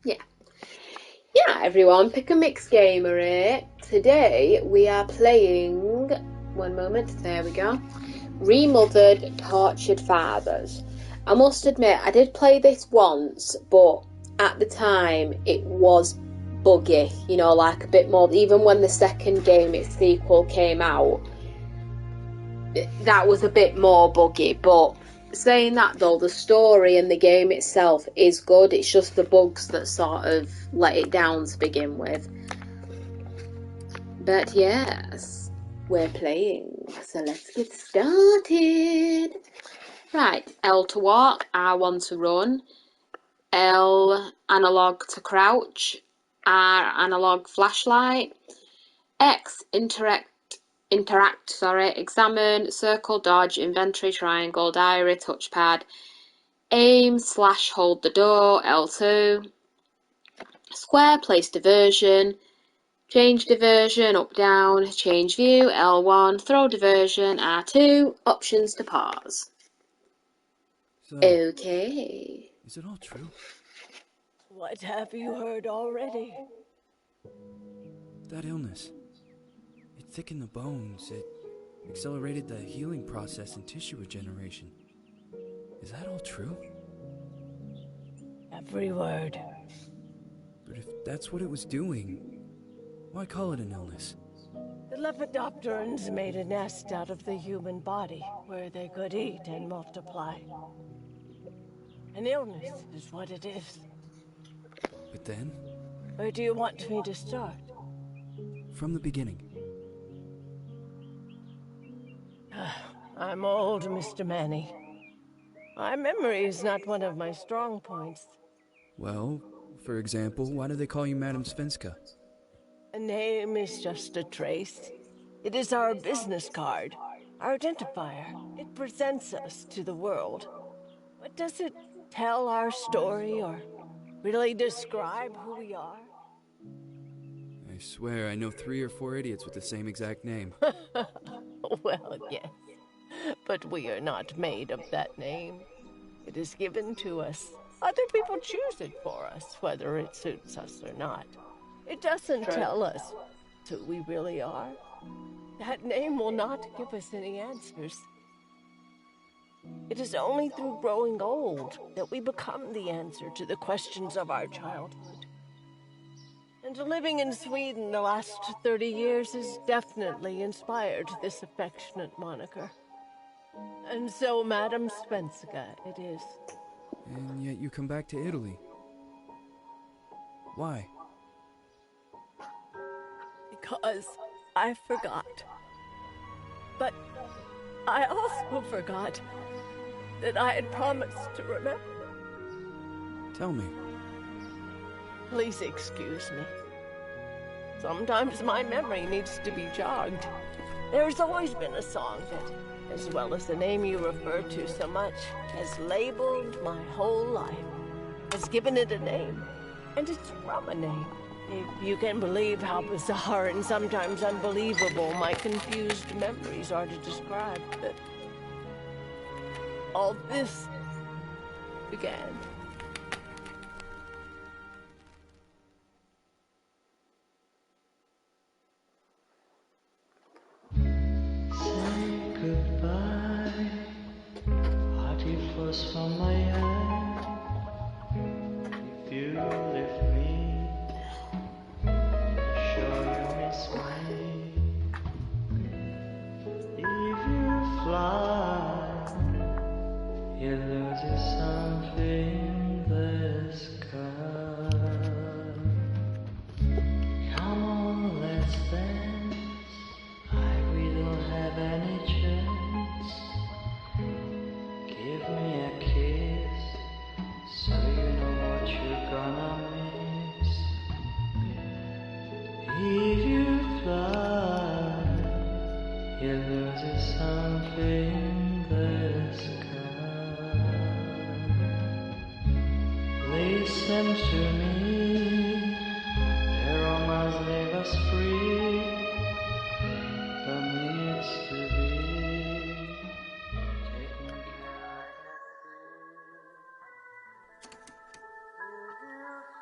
Yeah. Yeah, everyone, PICK&MIX GAMER here. Today we are playing. One moment, there we go. Remothered Tortured Fathers. I must admit, I did play this once, but at the time it was buggy, you know, like a bit more. Even when the second game, its sequel, came out, that was a bit more buggy. But saying that though, the story and the game itself is good. It's just the bugs that sort of let it down to begin with. But yes, we're playing, so let's get started. Right, L to walk, R1 to run, L analog to crouch, R analog flashlight, X interact, examine, circle, dodge, inventory, triangle, diary, touchpad, aim, slash, hold the door, L2, square, place diversion, change diversion, up, down, change view, L1, throw diversion, R2, options to pause. So, Okay. is it all true? What have you heard already? That illness. It thickened the bones. It accelerated the healing process and tissue regeneration. Is that all true? Every word. But if that's what it was doing, why call it an illness? The Lepidopterans made a nest out of the human body where they could eat and multiply. An illness is what it is. But then, Where do you want me to start? from the beginning. I'm old, Mr. Manny. My memory is not one of my strong points. Well, for example, why do they call you Madame Svenska? A name is just a trace. It is our business card, our identifier. It presents us to the world. But does it tell our story or really describe who we are? I swear I know 3 or 4 idiots with the same exact name. Well, yes. But we are not made of that name. It is given to us. Other people choose it for us, whether it suits us or not. It doesn't tell us who we really are. That name will not give us any answers. It is only through growing old that we become the answer to the questions of our childhood. And living in Sweden the last 30 years has definitely inspired this affectionate moniker. And so, Madam Svenska, it is. And yet you come back to Italy. Why? Because I forgot. But I also forgot that I had promised to remember. Tell me. Please excuse me. Sometimes my memory needs to be jogged. There's always been a song that, as well as the name you refer to so much, has labeled my whole life, has given it a name, and it's from a name. If you can believe how bizarre and sometimes unbelievable my confused memories are to describe, all this began. Say goodbye, hearty force from my eye. If you leave me, sure you miss me. If you fly, you lose something in the sky. Come on, let's dance. We don't have any chance. Give me a kiss, so you know what you're gonna miss. If you fly, you lose something in the sky. Listen to me, the romance leave us free. There needs to be taken care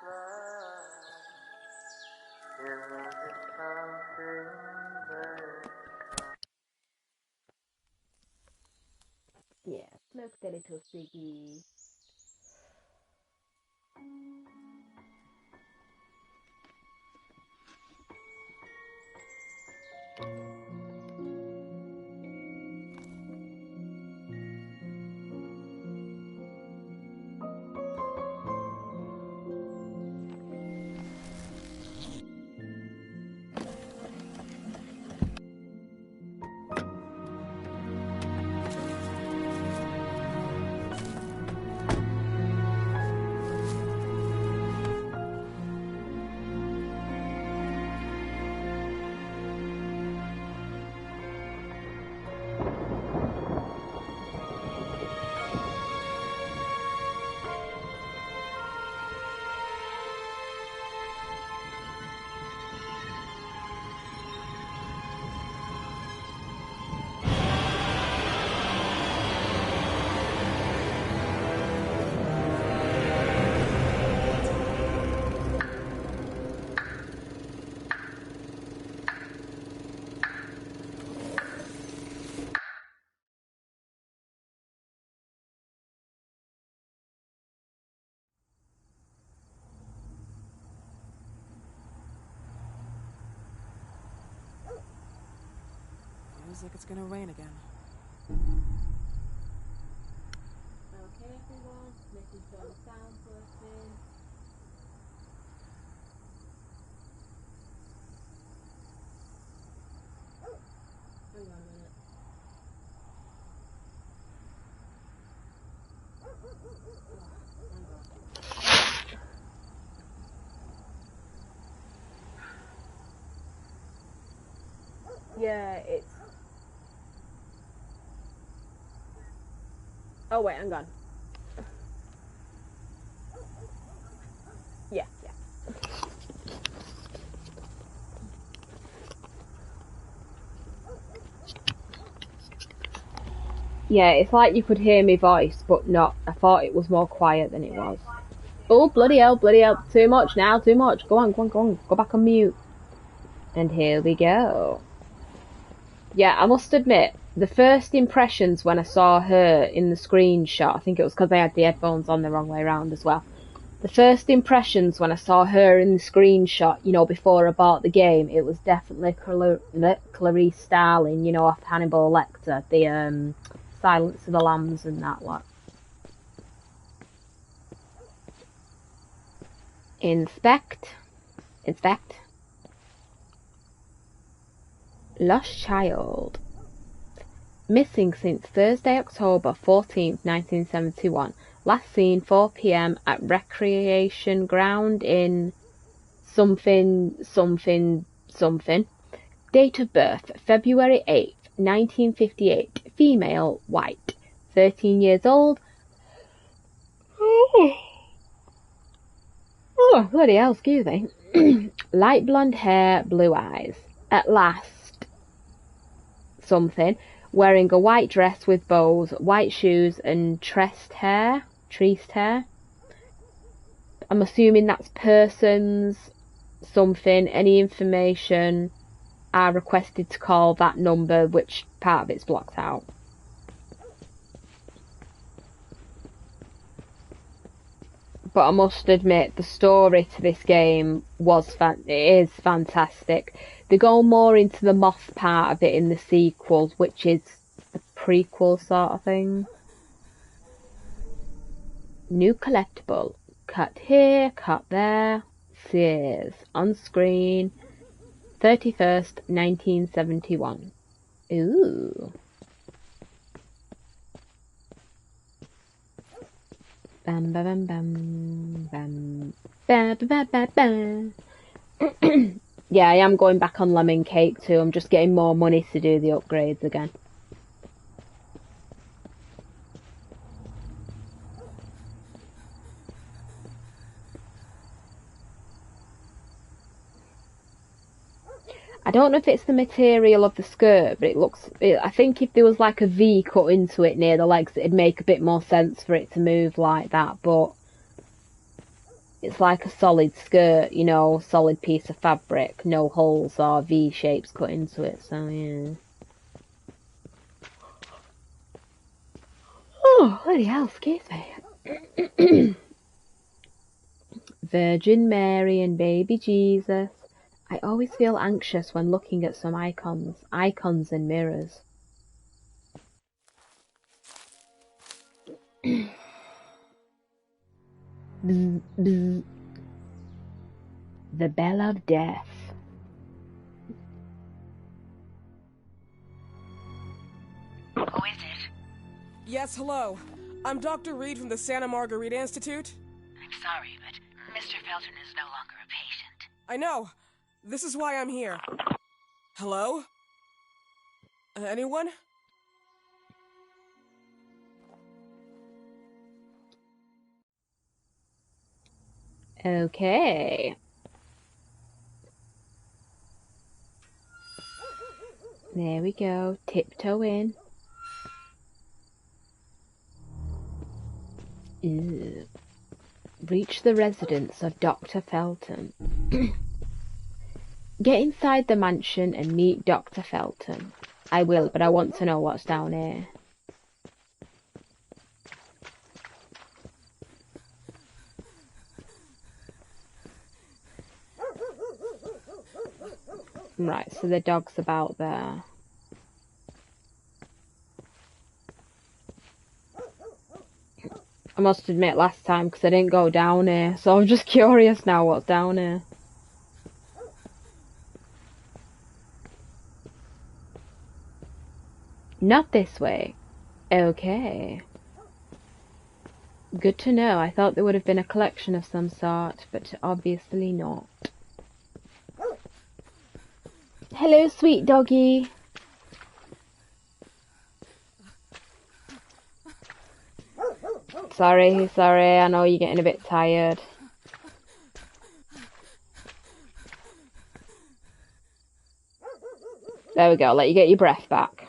of. Smoke the little ciggy. Feels like it's gonna rain again. Okay, everyone, making sure the sound's working. Hang on a minute. Yeah, it's... Oh wait, hang on. Yeah. Yeah, it's like you could hear my voice, but not. I thought it was more quiet than it was. Oh, bloody hell, too much now, too much. Go on, go back on mute. And here we go. Yeah, I must admit, the first impressions when I saw her in the screenshot, I think it was because I had the headphones on the wrong way around as well. The first impressions when I saw her in the screenshot, you know, before I bought the game, it was definitely Clarice Starling, you know, off Hannibal Lecter, the Silence of the Lambs and that lot. Inspect. Lost child. Missing since Thursday, October 14th, 1971. Last seen 4 p.m. at recreation ground in something. Date of birth, February 8th, 1958. Female, white. 13 years old. Oh, bloody hell, excuse me. Light blonde hair, blue eyes. At last, something. Wearing a white dress with bows, white shoes and tressed hair. I'm assuming that's persons, something. Any information are requested to call that number, which part of it's blocked out. But I must admit, the story to this game is fantastic. They go more into the moth part of it in the sequels, which is a prequel sort of thing. New collectible. Cut here, cut there. Sears. On screen. 31st, 1971. Ooh. Bam bam bam bam bam bam bam bam. Yeah, I am going back on Lemon Cake too. I'm just getting more money to do the upgrades again. I don't know if it's the material of the skirt, but I think if there was like a V cut into it near the legs, it'd make a bit more sense for it to move like that, but it's like a solid skirt, you know, solid piece of fabric, no holes or V shapes cut into it, so yeah. Oh, bloody hell, excuse me. Virgin Mary and baby Jesus. I always feel anxious when looking at some icons and mirrors. Bzz, bzz. The Bell of Death. Who is it? Yes, hello. I'm Dr. Reed from the Santa Margarita Institute. I'm sorry, but Mr. Felton is no longer a patient. I know. This is why I'm here. Hello? Anyone? Okay. There we go. Tiptoe in. Ew. Reach the residence of Dr. Felton. Get inside the mansion and meet Dr. Felton. I will, but I want to know what's down here. Right, so the dog's about there. I must admit last time, because I didn't go down here, so I'm just curious now what's down here. Not this way. Okay. Good to know. I thought there would have been a collection of some sort, but obviously not. Hello, sweet doggy. Sorry, I know you're getting a bit tired. There we go, let you get your breath back.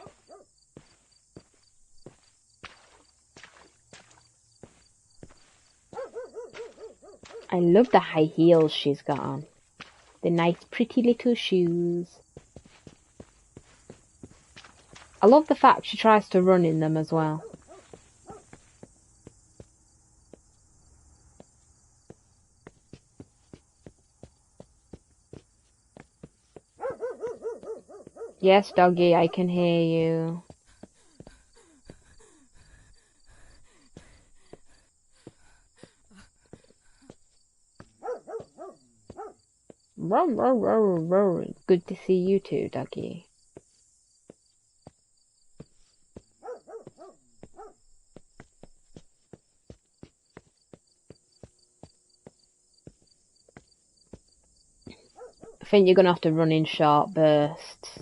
I love the high heels she's got on. The nice pretty little shoes. I love the fact she tries to run in them as well. Yes, doggy, I can hear you. Good to see you too, doggy. I think you're going to have to run in short bursts.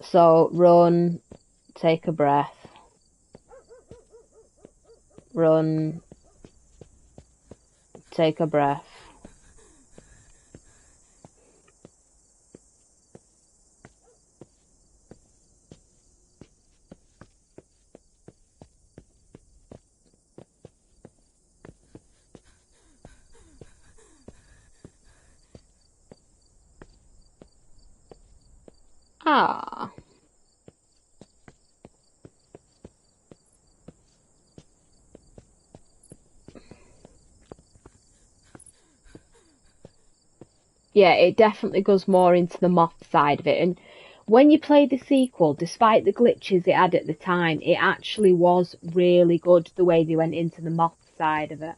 So, run, take a breath. Run, take a breath. Ah. Yeah, it definitely goes more into the moth side of it. And when you play the sequel, despite the glitches it had at the time, it actually was really good the way they went into the moth side of it.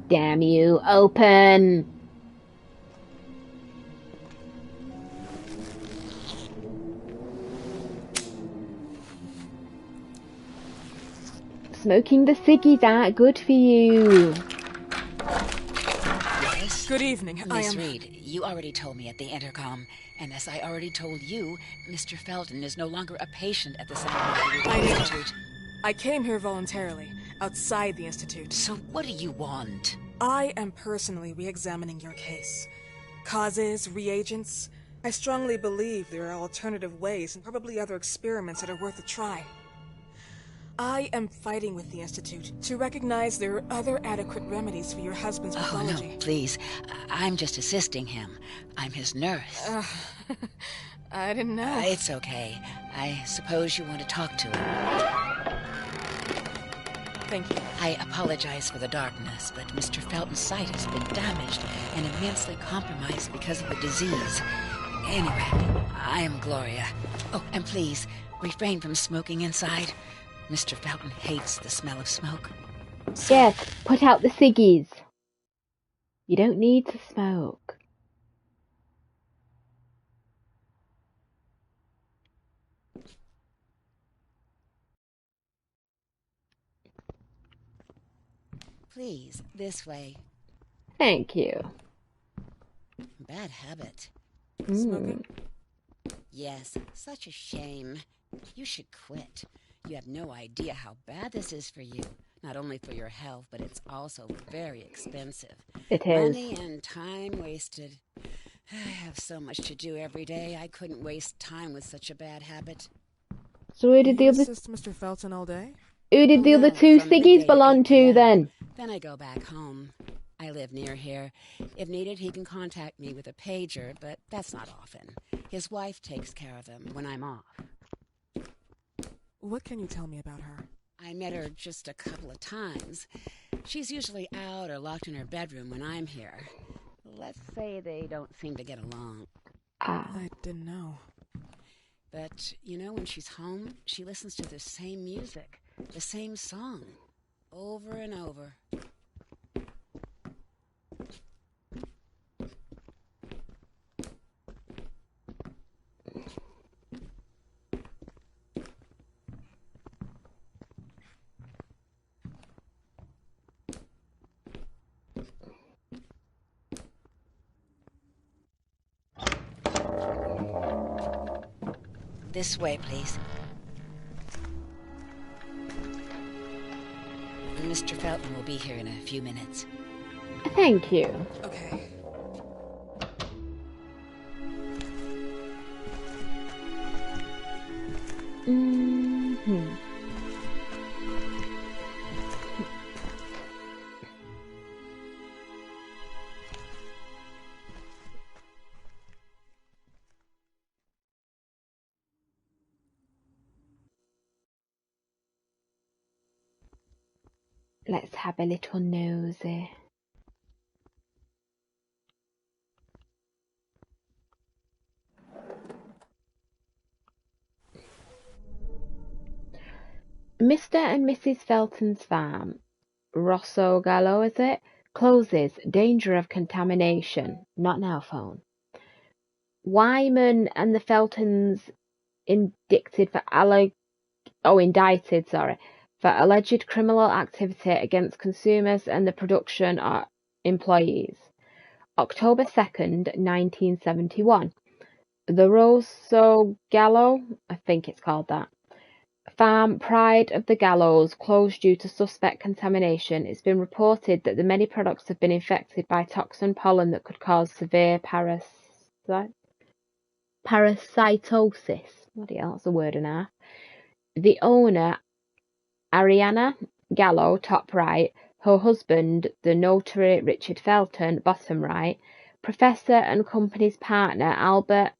Damn you, open! Smoking the ciggies aren't good for you. Yes? Good evening. Miss Reed, you already told me at the intercom, and as I already told you, Mr. Felton is no longer a patient at the Santa Margarita Institute. I came here voluntarily, outside the Institute. So what do you want? I am personally re-examining your case. Causes, reagents. I strongly believe there are alternative ways and probably other experiments that are worth a try. I am fighting with the Institute to recognize there are other adequate remedies for your husband's pathology. Oh, no, please. I'm just assisting him. I'm his nurse. I didn't know. It's okay. I suppose you want to talk to him. Thank you. I apologize for the darkness, but Mr. Felton's sight has been damaged and immensely compromised because of the disease. Anyway, I am Gloria. Oh, and please, refrain from smoking inside. Mr. Felton hates the smell of smoke. Yes, put out the ciggies. You don't need to smoke. Please, this way. Thank you. Bad habit. Smoking? Yes, such a shame. You should quit. You have no idea how bad this is for you. Not only for your health, but it's also very expensive. It is. Money and time wasted. I have so much to do every day. I couldn't waste time with such a bad habit. So who did the You other assist Mr. Felton all day? who did the other No, two from midday ciggies to belong 8 to p.m. then? Then I go back home. I live near here. If needed, he can contact me with a pager, but that's not often. His wife takes care of him when I'm off. What can you tell me about her? I met her just a couple of times. She's usually out or locked in her bedroom when I'm here. Let's say they don't seem to get along. I didn't know. But, you know, when she's home, she listens to the same music, the same song, over and over. This way, please. Mr. Felton will be here in a few minutes. Thank you. Okay. Let's have a little nosy. Mr. and Mrs. Felton's farm, Rosso Gallo, is it? Closes. Danger of contamination. Not now, phone. Wyman and the Feltons indicted for indicted for alleged criminal activity against consumers and the production employees. October 2nd, 1971. The Rosso Gallo, I think it's called that, farm Pride of the Gallows closed due to suspect contamination. It's been reported that the many products have been infected by toxin pollen that could cause severe parasitosis. Bloody hell, that's a word and a half. The owner, Ariana Gallo, top right, her husband, the notary Richard Felton, bottom right, professor and company's partner, Albert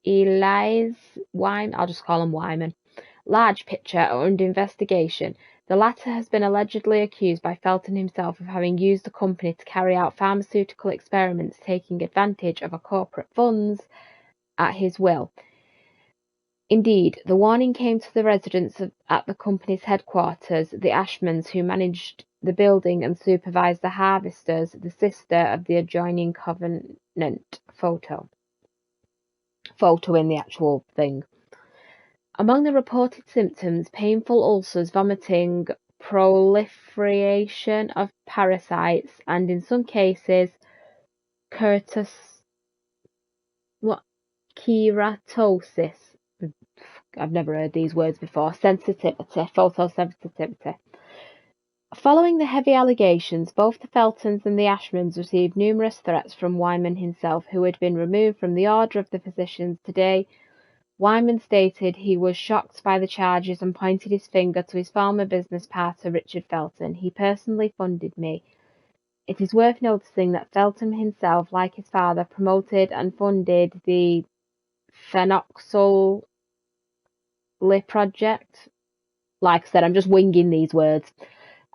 Elias Wyman, I'll just call him Wyman, large picture, are under investigation. The latter has been allegedly accused by Felton himself of having used the company to carry out pharmaceutical experiments, taking advantage of corporate funds at his will. Indeed, the warning came to the residents at the company's headquarters, the Ashmans, who managed the building and supervised the harvesters, the sister of the adjoining Covenant photo in the actual thing. Among the reported symptoms, painful ulcers, vomiting, proliferation of parasites, and in some cases, keratosis. I've never heard these words before. Photosensitivity. Following the heavy allegations, both the Feltons and the Ashmans received numerous threats from Wyman himself, who had been removed from the order of the physicians today Wyman stated he was shocked by the charges and pointed his finger to his former business partner Richard Felton. He personally funded me. It is worth noticing that Felton himself, like his father, promoted and funded the phenoxyl project. Like I said, I'm just winging these words.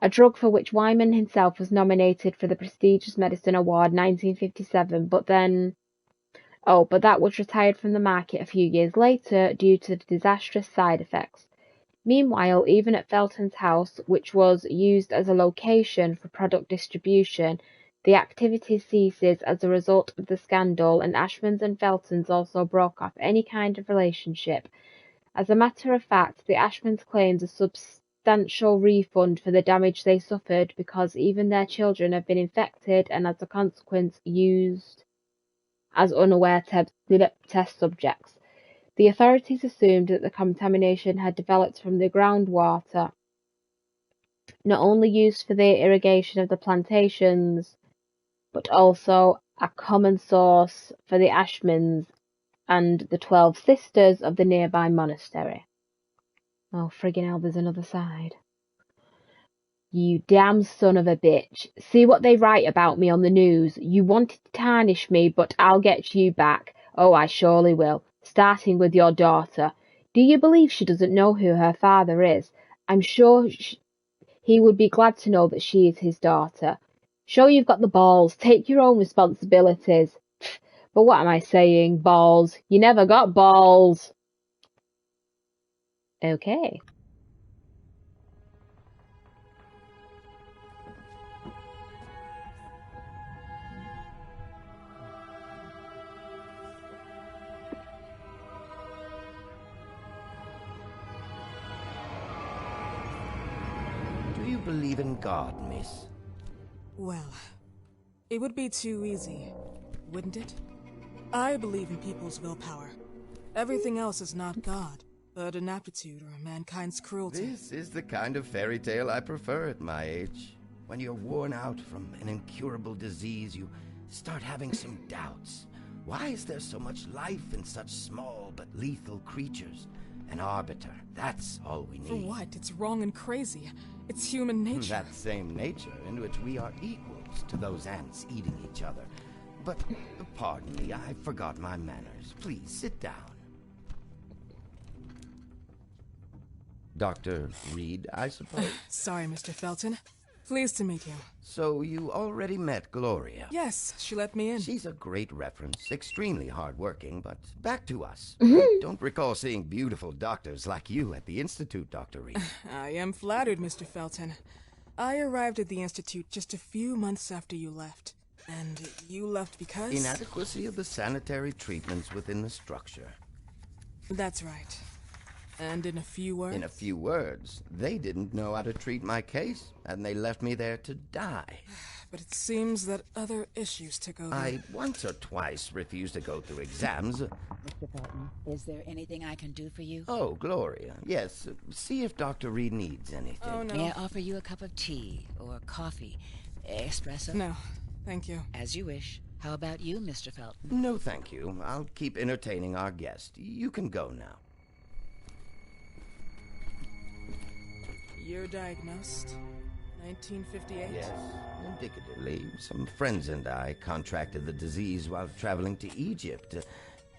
A drug for which Wyman himself was nominated for the prestigious Medicine Award 1957, but that was retired from the market a few years later due to disastrous side effects. Meanwhile, even at Felton's house, which was used as a location for product distribution, the activity ceases as a result of the scandal, and Ashman's and Felton's also broke off any kind of relationship. As a matter of fact, the Ashmans claimed a substantial refund for the damage they suffered because even their children have been infected and as a consequence used as unaware test subjects. The authorities assumed that the contamination had developed from the groundwater, not only used for the irrigation of the plantations, but also a common source for the Ashmans and the 12 sisters of the nearby monastery. Oh, friggin' hell, there's another side. You damn son of a bitch. See what they write about me on the news. You wanted to tarnish me, but I'll get you back. Oh, I surely will. Starting with your daughter. Do you believe she doesn't know who her father is? I'm sure he would be glad to know that she is his daughter. Sure you've got the balls. Take your own responsibilities. But what am I saying? Balls. You never got balls. Okay. Do you believe in God, miss? Well, it would be too easy, wouldn't it? I believe in people's willpower. Everything else is not God, but an aptitude or mankind's cruelty. This is the kind of fairy tale I prefer at my age. When you're worn out from an incurable disease, you start having some doubts. Why is there so much life in such small but lethal creatures? An arbiter, that's all we need. For what? It's wrong and crazy. It's human nature. That same nature in which we are equals to those ants eating each other. But, pardon me, I forgot my manners. Please, sit down. Dr. Reed, I suppose? Sorry, Mr. Felton. Pleased to meet you. So you already met Gloria? Yes, she let me in. She's a great reference, extremely hardworking, but back to us. I don't recall seeing beautiful doctors like you at the Institute, Dr. Reed. I am flattered, Mr. Felton. I arrived at the Institute just a few months after you left. And you left because? Inadequacy of the sanitary treatments within the structure. That's right. And in a few words? In a few words, they didn't know how to treat my case, and they left me there to die. But it seems that other issues took over. I once or twice refused to go through exams. Mr. Felton, is there anything I can do for you? Oh, Gloria, yes. See if Dr. Reed needs anything. Oh, no. May I offer you a cup of tea or coffee? Espresso? No, thank you. As you wish. How about you, Mr. Felton? No, thank you. I'll keep entertaining our guest. You can go now. You're diagnosed? 1958? Yes, indicatively. Some friends and I contracted the disease while traveling to Egypt,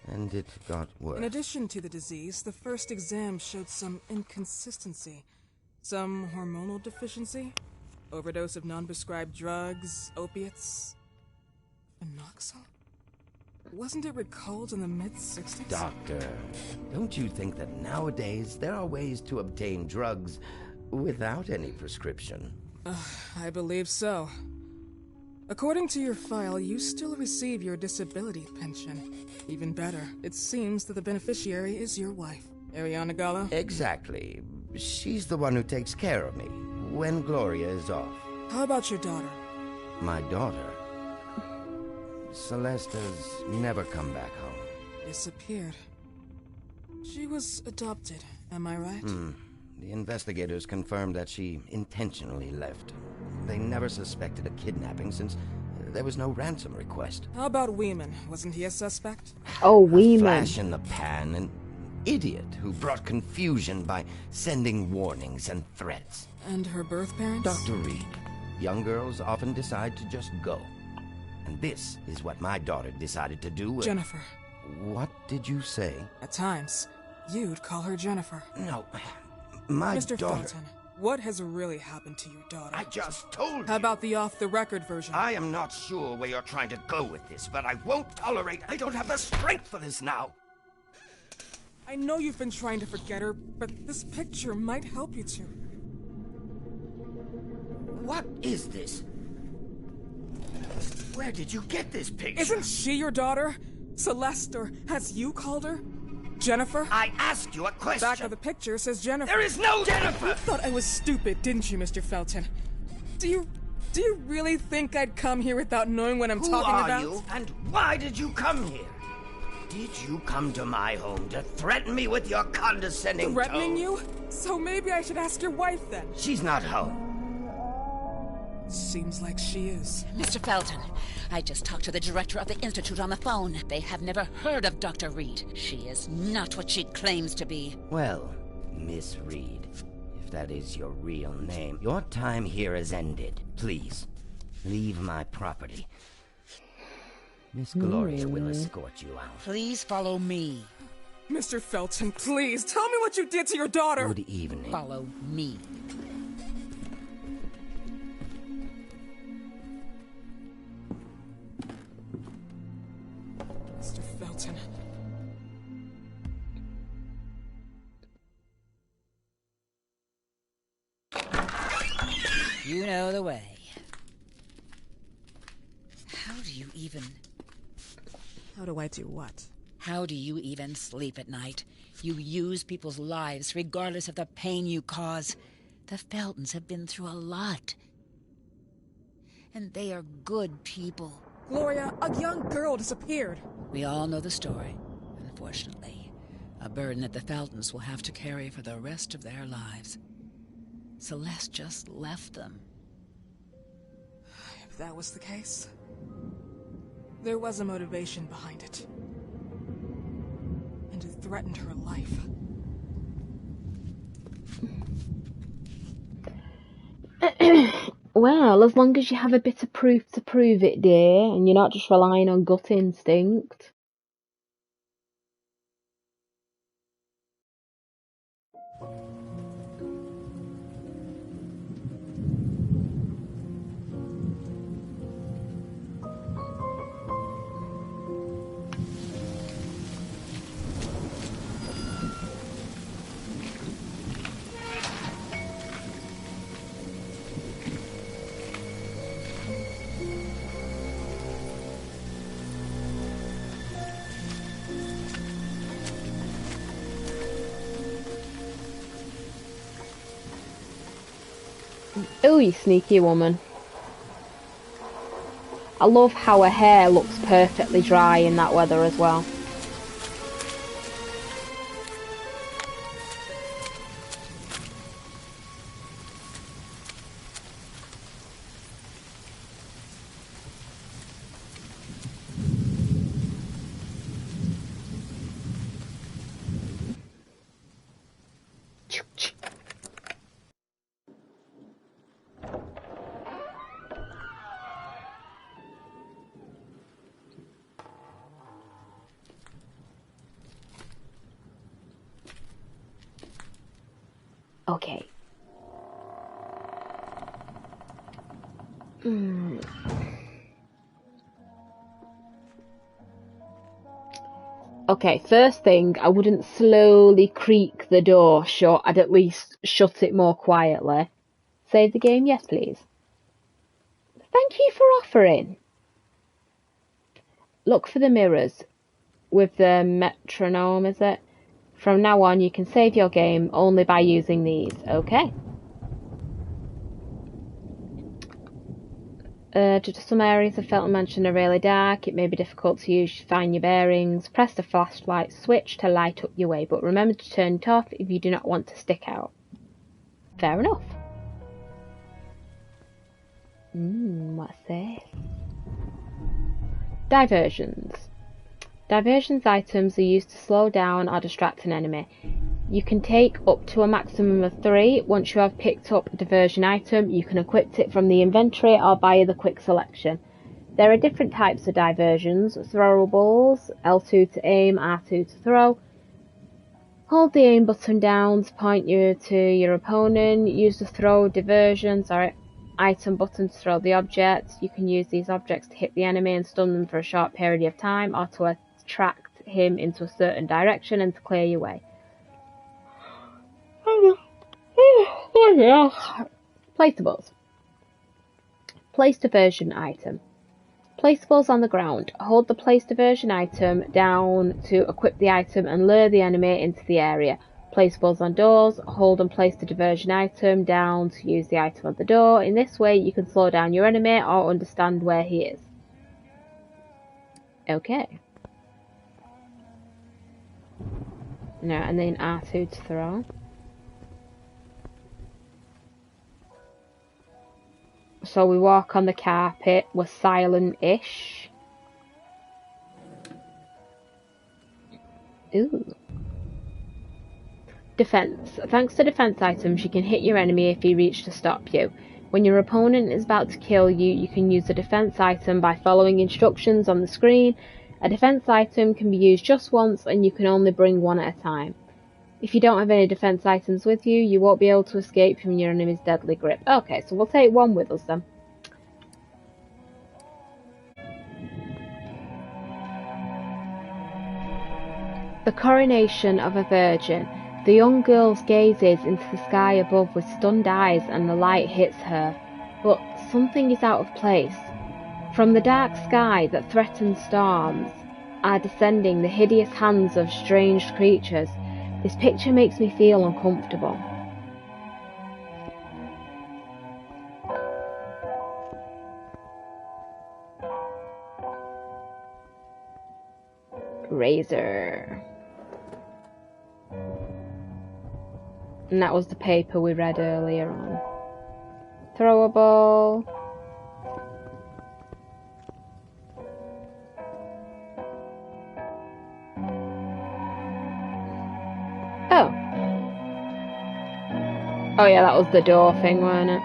and it got worse. In addition to the disease, the first exam showed some inconsistency. Some hormonal deficiency? Overdose of non-prescribed drugs, opiates? Phenoxyl? Wasn't it recalled in the mid-60s? Doctor, don't you think that nowadays there are ways to obtain drugs without any prescription? I believe so. According to your file, you still receive your disability pension. Even better, it seems that the beneficiary is your wife, Ariana Gallo. Exactly. She's the one who takes care of me when Gloria is off. How about your daughter? My daughter? Celeste has never come back home. Disappeared. She was adopted, am I right? The investigators confirmed that she intentionally left. They never suspected a kidnapping since there was no ransom request. How about Weeman? Wasn't he a suspect? Oh, Weeman. Flash in the pan, and idiot who brought confusion by sending warnings and threats. And her birth parents? Dr. Reed, young girls often decide to just go. And this is what my daughter decided to do. Jennifer. What did you say? At times, you'd call her Jennifer. No, my Mr. daughter... Felton, what has really happened to your daughter? I just told you. How about the off-the-record version? I am not sure where you're trying to go with this, but I won't tolerate... I don't have the strength for this now. I know you've been trying to forget her, but this picture might help you to. What is this? Where did you get this picture? Isn't she your daughter? Celeste, or has you called her? Jennifer? I asked you a question. Back of the picture says Jennifer. There is no Jennifer! You thought I was stupid, didn't you, Mr. Felton? Do you really think I'd come here without knowing what I'm talking about? Who are you, and why did you come here? Did you come to my home to threaten me with your condescending Threatening tone? you? So maybe I should ask your wife then. She's not home. Seems like she is. Mr. Felton, I just talked to the director of the Institute on the phone. They have never heard of Dr. Reed. She is not what she claims to be. Well, Miss Reed, if that is your real name, your time here has ended. Please, leave my property. Miss Gloria will escort you out. Please follow me. Mr. Felton, please, tell me what you did to your daughter! Good evening. Follow me. Mr. Felton. You know the way. How do you even... How do I do what? How do you even sleep at night? You use people's lives regardless of the pain you cause. The Feltons have been through a lot. And they are good people. Gloria, a young girl disappeared. We all know the story, unfortunately. A burden that the Feltons will have to carry for the rest of their lives. Celeste just left them. If that was the case, there was a motivation behind it. And it threatened her life. Well, as long as you have a bit of proof to prove it, dear, and you're not just relying on gut instinct. Oh, you sneaky woman. I love how her hair looks perfectly dry in that weather as well. Okay. Okay, first thing, I wouldn't slowly creak the door shut. I'd at least shut it more quietly. Save the game, yes please. Thank you for offering. Look for the mirrors with the metronome, is it? From now on, you can save your game only by using these. Okay. Some areas of Felton Mansion are really dark. It may be difficult to find your bearings. Press the flashlight switch to light up your way, but remember to turn it off if you do not want to stick out. Fair enough. What's this? Diversions. Diversions items are used to slow down or distract an enemy. You can take up to a maximum of 3. Once you have picked up a diversion item, you can equip it from the inventory or via the quick selection. There are different types of diversions: throwables, L2 to aim, R2 to throw. Hold the aim button down to point you to your opponent. Use the throw item button to throw the object. You can use these objects to hit the enemy and stun them for a short period of time, or to attract him into a certain direction and to clear your way. Placeables. Place diversion item. Placeables on the ground. Hold the place diversion item down to equip the item and lure the enemy into the area. Placeables on doors. Hold and place the diversion item down to use the item on the door. In this way you can slow down your enemy or understand where he is. Okay. No, and then R2 to throw. So we walk on the carpet, we're silent-ish. Ooh. Defense. Thanks to defense items, you can hit your enemy if he reaches to stop you. When your opponent is about to kill you, you can use a defense item by following instructions on the screen. A defense item can be used just once and you can only bring one at a time. If you don't have any defense items with you, you won't be able to escape from your enemy's deadly grip. Okay, so we'll take one with us then. The coronation of a virgin. The young girl gazes into the sky above with stunned eyes and the light hits her. But something is out of place. From the dark sky that threatens storms are descending the hideous hands of strange creatures. This picture makes me feel uncomfortable. Razor. And that was the paper we read earlier on. Throwable. Oh. Oh yeah, that was the door thing, wasn't it?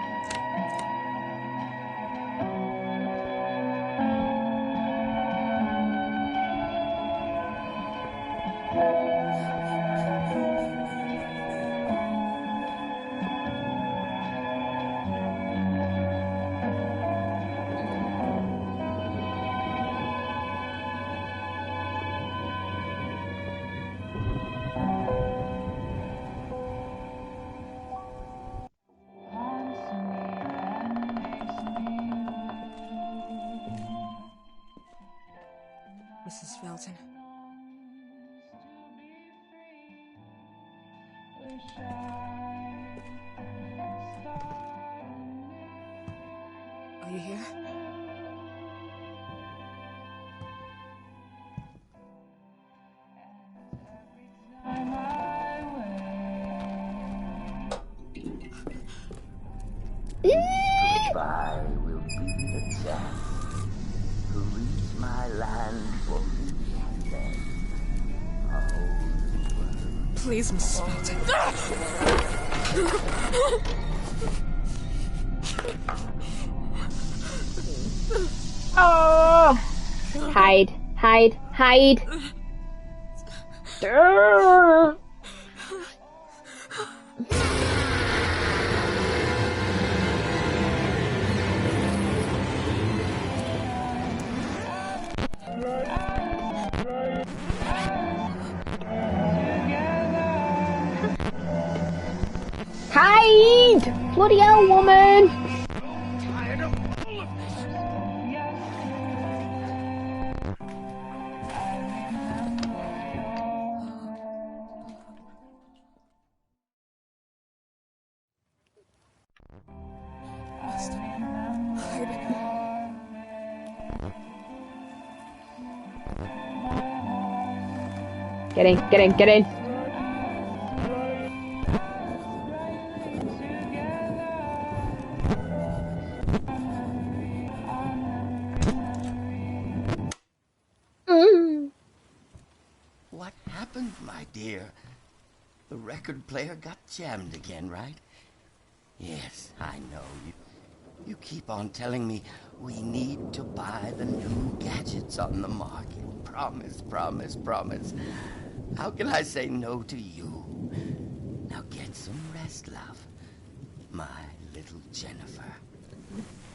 Mrs. Felton. Are you here? Goodbye will be the chance to reach my land for me then. Please, Mrs. Felton. Oh! Hide, hide, hide! Hide! Bloody hell, woman! Get in, get in, get in! happened, my dear? The record player got jammed again, right? Yes, I know. You keep on telling me we need to buy the new gadgets on the market. Promise, promise, promise. How can I say no to you? Now get some rest, love. My little Jennifer.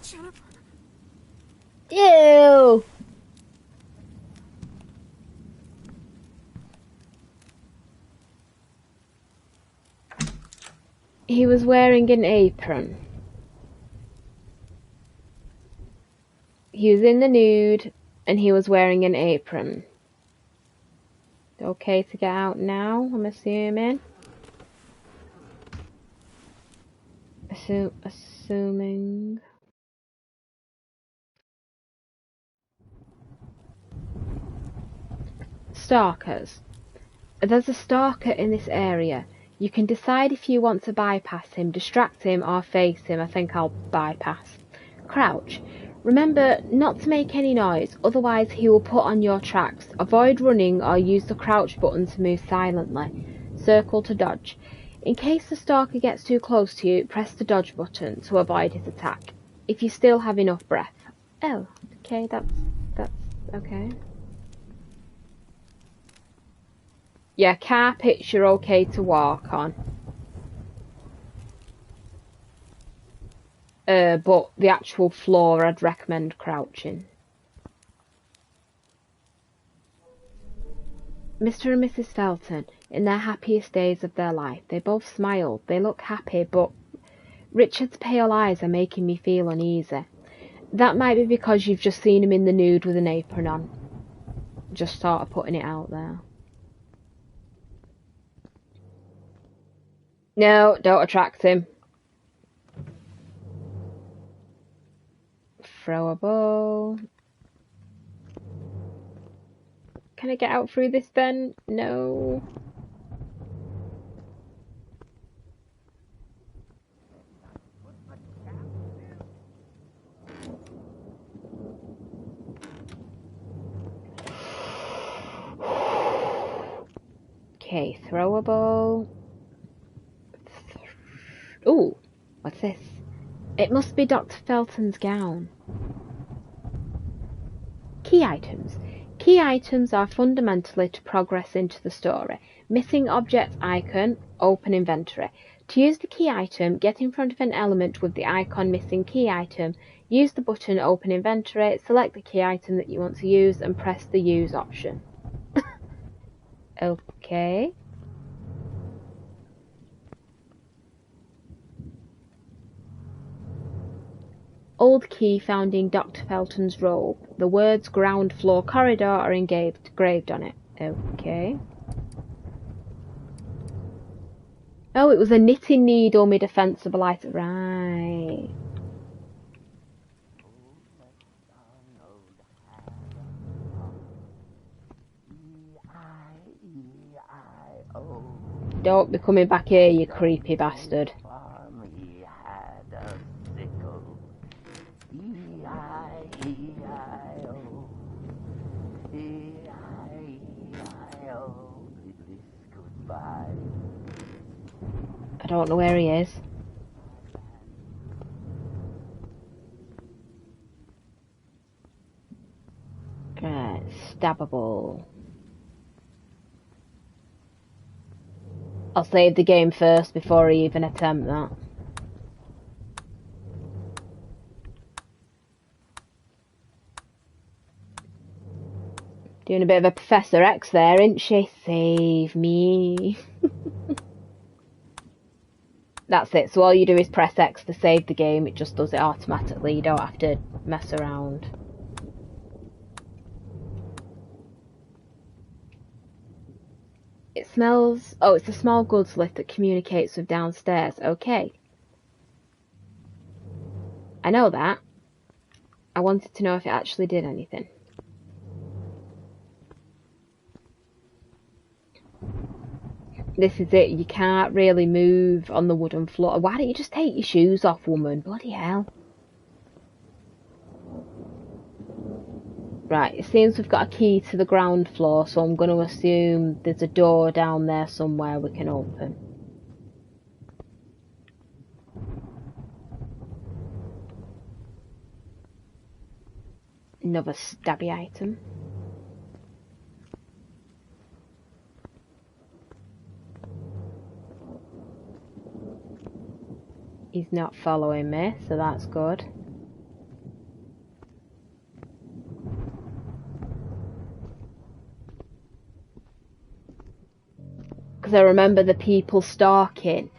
Jennifer. Ew! He was wearing an apron. He was in the nude, and he was wearing an apron. Okay to get out now, I'm assuming. Assuming. Stalkers. There's a stalker in this area. You can decide if you want to bypass him, distract him, or face him. I think I'll bypass. Crouch. Remember not to make any noise, otherwise he will put on your tracks. Avoid running or use the crouch button to move silently. Circle to dodge. In case the stalker gets too close to you, press the dodge button to avoid his attack. If you still have enough breath. Oh, okay, that's okay. Yeah, carpets you're okay to walk on. But the actual floor I'd recommend crouching. Mr. and Mrs. Felton, in their happiest days of their life, they both smiled. They look happy, but Richard's pale eyes are making me feel uneasy. That might be because you've just seen him in the nude with an apron on. Just sort of putting it out there. No, don't attract him. Throw a ball. Can I get out through this then? No. Okay, throw a ball. Ooh, what's this? It must be Dr. Felton's gown. Key items. Key items are fundamentally to progress into the story. Missing object icon, open inventory. To use the key item, get in front of an element with the icon missing key item, use the button open inventory, select the key item that you want to use and press the use option. Okay. Old key found in Dr. Felton's robe. The words ground floor corridor are engraved on it. Okay. Oh, it was a knitting needle made a defensible item. Right. Don't be coming back here, you creepy bastard. I don't know where he is. Right, stabbable. I'll save the game first before I even attempt that. Doing a bit of a Professor X there, isn't she? Save me. That's it, so all you do is press X to save the game, it just does it automatically, you don't have to mess around. It smells... oh, it's a small goods lift that communicates with downstairs, okay. I know that. I wanted to know if it actually did anything. This is it, you can't really move on the wooden floor. Why don't you just take your shoes off, woman? Bloody hell. Right, it seems we've got a key to the ground floor, so I'm going to assume there's a door down there somewhere we can open. Another stabby item. He's not following me, so that's good. Because I remember the people stalking.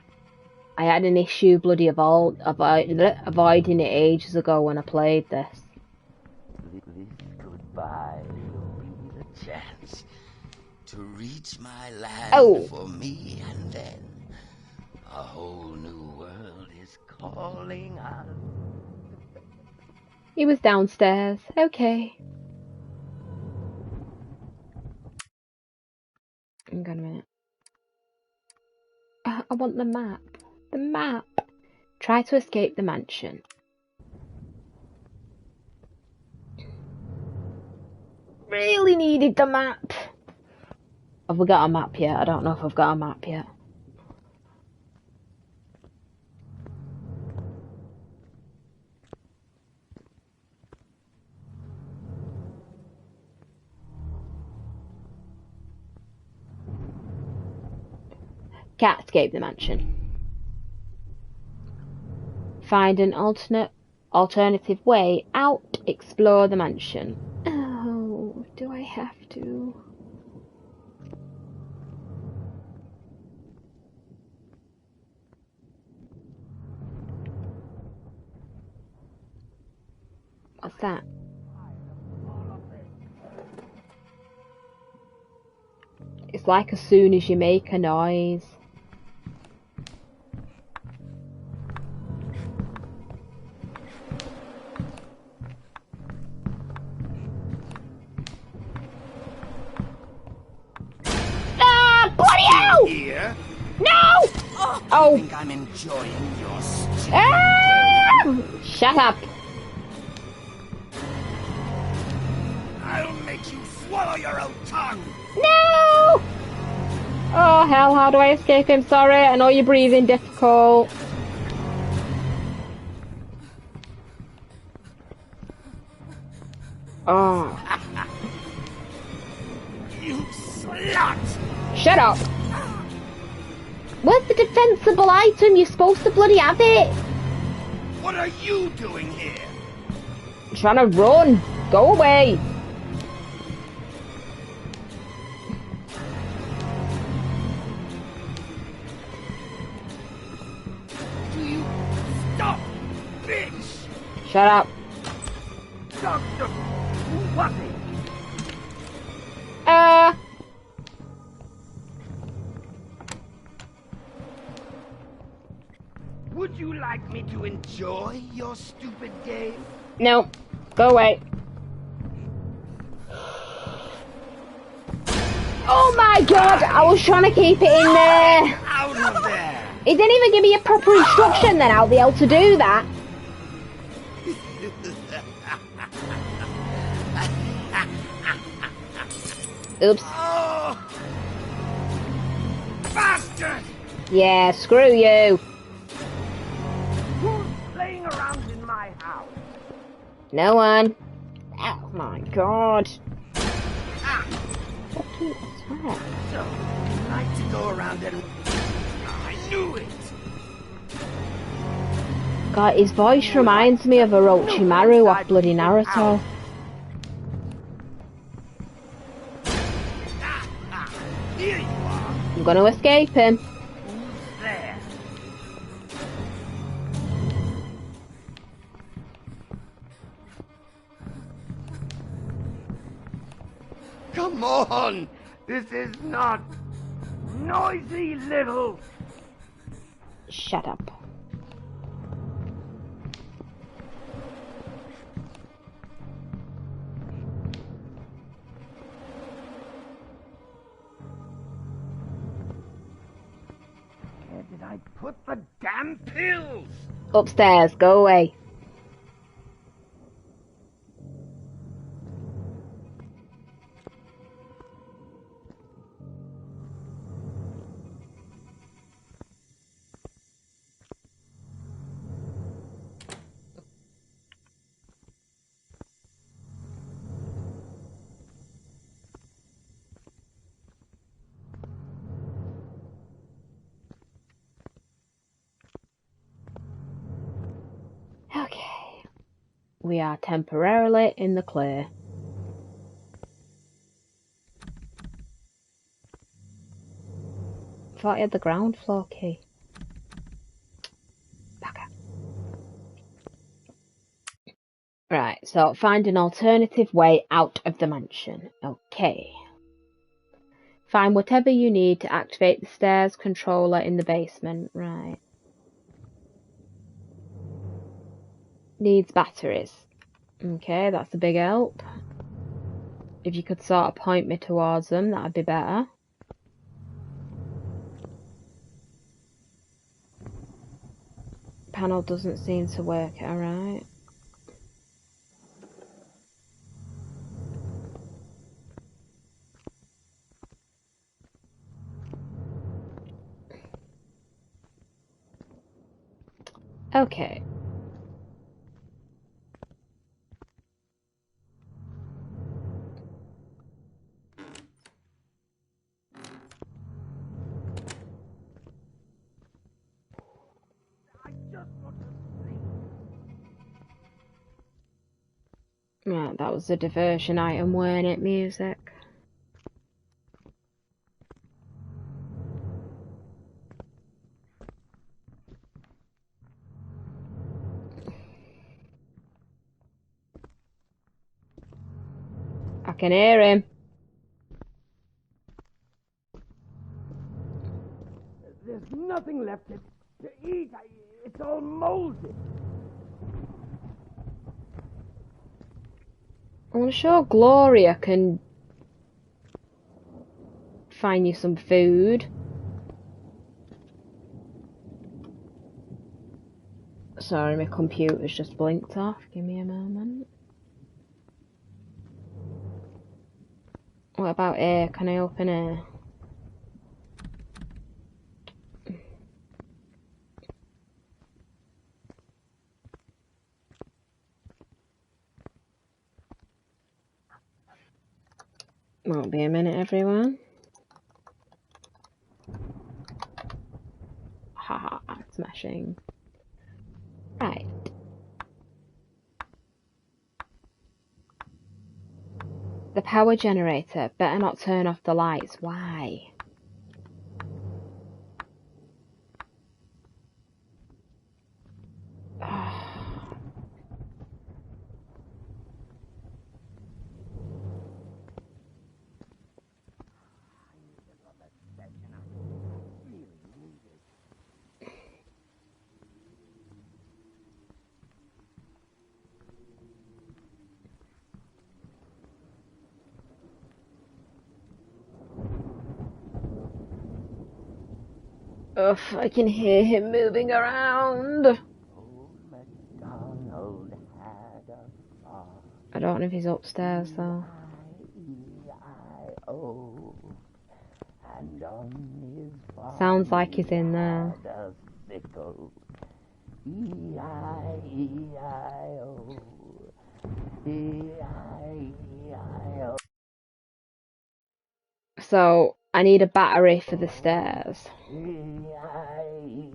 I had an issue bloody avoiding it ages ago when I played this. This goodbye will be the chance To reach my land Oh. for me, and then a whole new world is calling out. He was downstairs. Okay. Hang on a minute. I want the map. The map. Try to escape the mansion. Really needed the map. Have we got a map yet? I don't know if I've got a map yet. Can't escape the mansion. Find an alternative way out. Explore the mansion. Oh, do I have to? What's that? It's like as soon as you make a noise. Ah! Bloody hell! Here? No! I Oh! think I'm enjoying your stupid Ah! Shut up! I'll make you swallow your own tongue! No! Oh hell, how do I escape him? Sorry, I know you're breathing difficult. Oh. You slut! Shut up! Where's the defensible item? You're supposed to bloody have it! What are you doing here? I'm trying to run! Go away! Do you stop, bitch? Shut up. Doctor, who was it? Would you like me to enjoy your stupid game? No. Go away. Oh my god! I was trying to keep it in there! Out of there! He didn't even give me a proper instruction then how the hell to do that. Oops. Oh! Bastard! Yeah, screw you. Who's playing around in my house? No one. Oh my god. Ah! Fucking attack. So, you like to go around and... I knew it! God, his voice reminds me of Orochimaru off bloody Naruto. Here you are! I'm gonna escape him. Who's there? Come on! This is not... noisy little... Shut up. Where did I put the damn pills? Upstairs, go away. We are temporarily in the clear. Thought I had the ground floor key. Bugger. Right, so find an alternative way out of the mansion. Okay. Find whatever you need to activate the stairs controller in the basement. Right. Needs batteries. Okay, that's a big help. If you could sort of point me towards them, that'd be better. Panel doesn't seem to work, alright. Okay. Right, that was a diversion item, weren't it? Music. I can hear him. There's nothing left to eat. It's all molded. I'm sure Gloria can find you some food. Sorry, my computer's just blinked off. Give me a moment. What about here? Can I open here? Won't be a minute, everyone. Haha, smashing. Right. The power generator. Better not turn off the lights. Why? Ugh, I can hear him moving around. Old MacDonald had a farm. I don't know if he's upstairs though. E-I-E-I-O. And on his farm Sounds like he's in there. had a sickle. E-I-E-I-O. E-I-E-I-O. So, I need a battery for the stairs. E-I-E.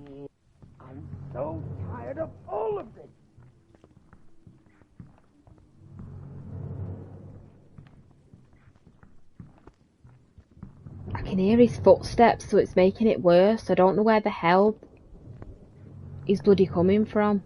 I'm so tired of all of this. I can hear his footsteps, so it's making it worse. I don't know where the hell he's bloody coming from.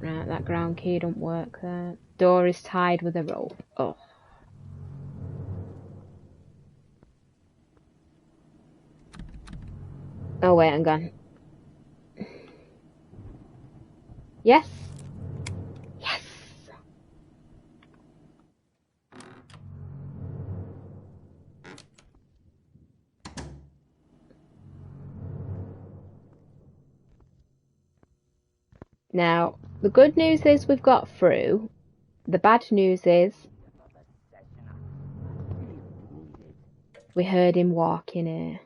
Right, that ground key don't work there. Door is tied with a rope. Oh. Oh wait, hang on. Yes? Yes! Now, the good news is we've got through. The bad news is we heard him walking here.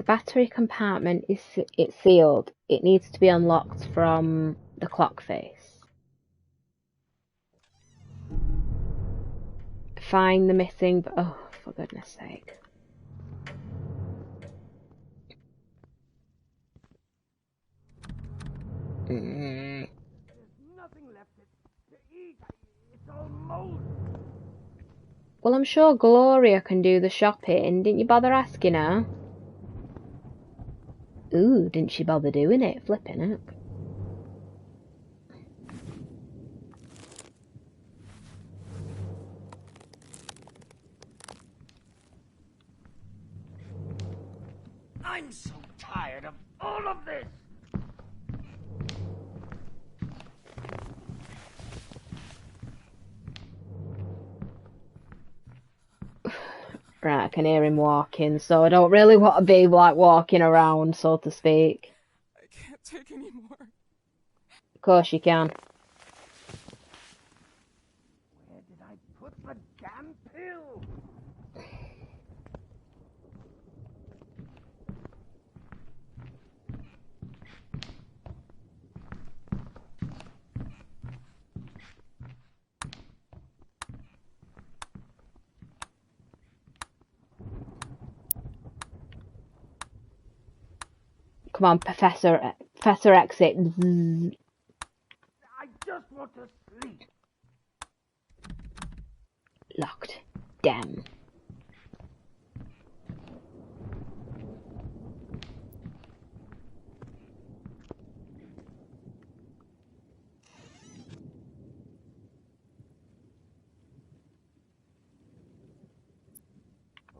The battery compartment is sealed. It needs to be unlocked from the clock face. Find the missing... Oh, for goodness sake. There's nothing left to eat. It's all mold. Well, I'm sure Gloria can do the shopping. Didn't you bother asking her? Ooh, didn't she bother doing it? Flipping it. I'm so tired of all of this. Right, I can hear him walking, so I don't really want to be like walking around, so to speak. I can't take any more. Of course you can. Where did I put the damn pill? Come on, Professor Exit. Zzz. I just want to sleep. Locked. Damn.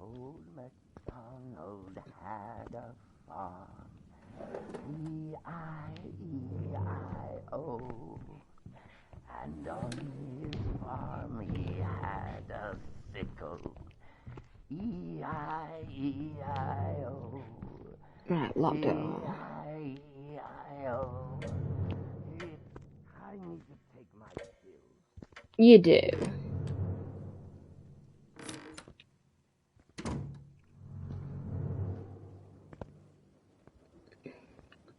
Old MacDonald had a farm. E-I-E-I-O. And on his farm he had a sickle. E-I-E-I-O. Right, locked it all. E-I-E-I-O. I need to take my pills. You do.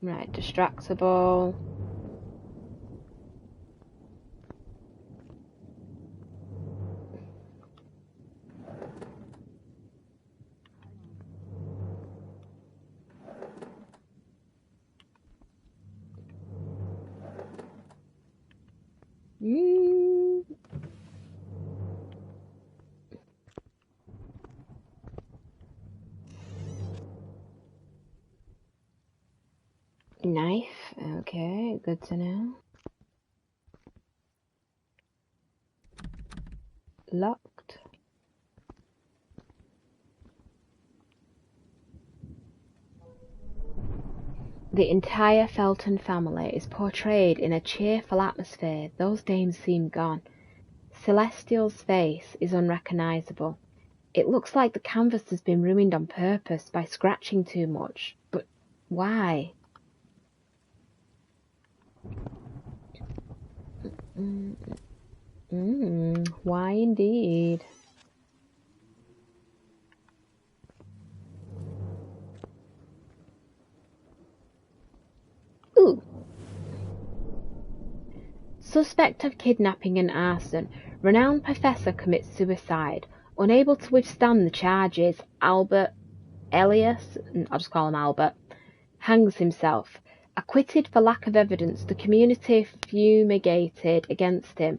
Right, distractible. Knife, okay, good to know. Locked. The entire Felton family is portrayed in a cheerful atmosphere. Those dames seem gone. Celestial's face is unrecognisable. It looks like the canvas has been ruined on purpose by scratching too much. But why? Why indeed? Ooh. Suspect of kidnapping and arson. Renowned professor commits suicide. Unable to withstand the charges, Albert Elias, I'll just call him Albert, hangs himself. Acquitted for lack of evidence, the community fumigated against him.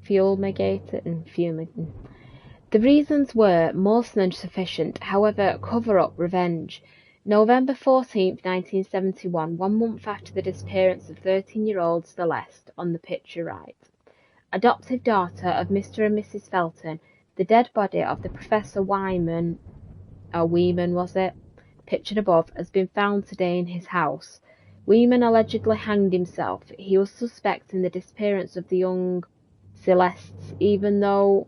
The reasons were more than sufficient, however, cover-up revenge. November 14th, 1971, 1 month after the disappearance of 13-year-old Celeste on the picture right. Adoptive daughter of Mr. and Mrs. Felton, the dead body of the Professor Wyman, pictured above, has been found today in his house. Wyman allegedly hanged himself. He was suspect in the disappearance of the young Celestes, even though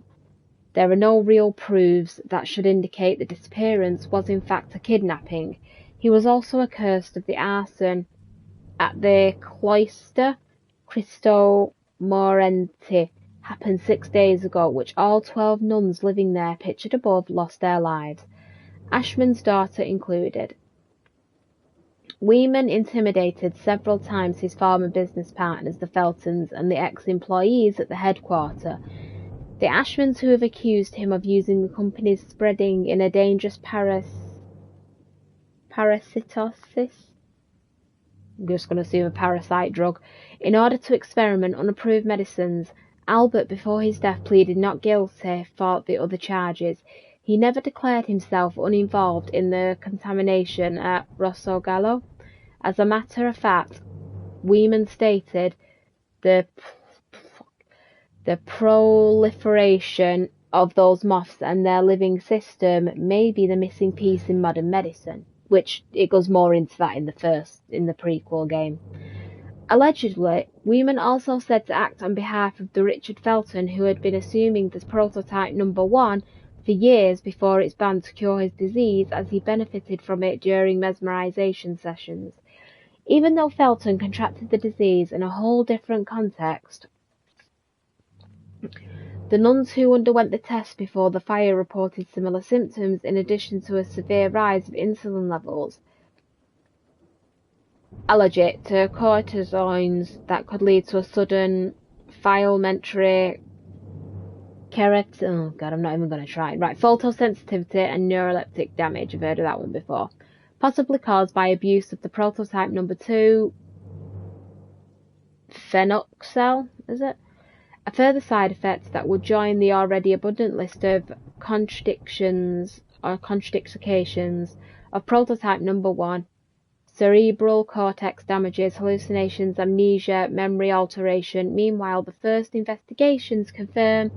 there are no real proofs that should indicate the disappearance was in fact a kidnapping. He was also accused of the arson at the cloister Cristo Morente happened 6 days ago, which all 12 nuns living there, pictured above, lost their lives. Ashman's daughter included. Weeman intimidated several times his former business partners, the Feltons, and the ex-employees at the headquarters. The Ashmans who have accused him of using the company's spreading in a dangerous parasitosis, I'm just going to assume a parasite drug, in order to experiment unapproved medicines. Albert, before his death, pleaded not guilty for the other charges. He never declared himself uninvolved in the contamination at Rosso Gallo. As a matter of fact, Weeman stated the proliferation of those moths and their living system may be the missing piece in modern medicine, which it goes more into that in the prequel game. Allegedly, Weeman also said to act on behalf of the Richard Felton who had been assuming the prototype number 1 for years before its ban to cure his disease, as he benefited from it during mesmerization sessions. Even though Felton contracted the disease in a whole different context, the nuns who underwent the test before the fire reported similar symptoms, in addition to a severe rise of insulin levels, allergic to cortisones that could lead to a sudden filementary photosensitivity and neuroleptic damage. I've heard of that one before. Possibly caused by abuse of the prototype number 2 phenoxyl, is it? A further side effect that would join the already abundant list of contraindications of prototype number 1: cerebral cortex damages, hallucinations, amnesia, memory alteration. Meanwhile, the first investigations confirm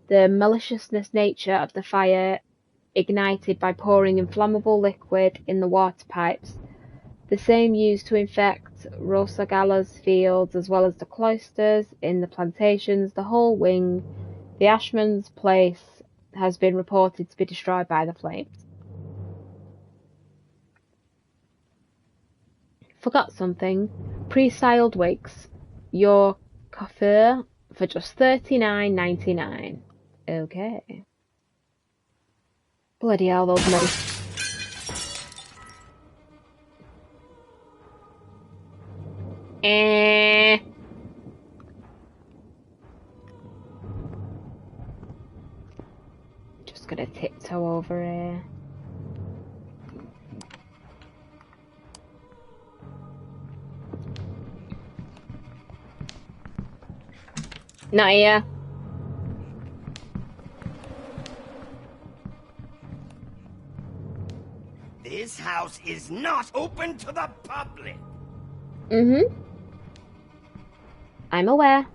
the maliciousness nature of the fire ignited by pouring inflammable liquid in the water pipes, the same used to infect Rosagalla's fields, as well as the cloisters in the plantations, the whole wing. The Ashman's place has been reported to be destroyed by the flames. Forgot something. Pre-styled wigs. Your coiffure for just $39.99. Okay. Bloody hell, those medicines. Just gonna tiptoe over here. Not here. This house is not open to the public. I'm aware.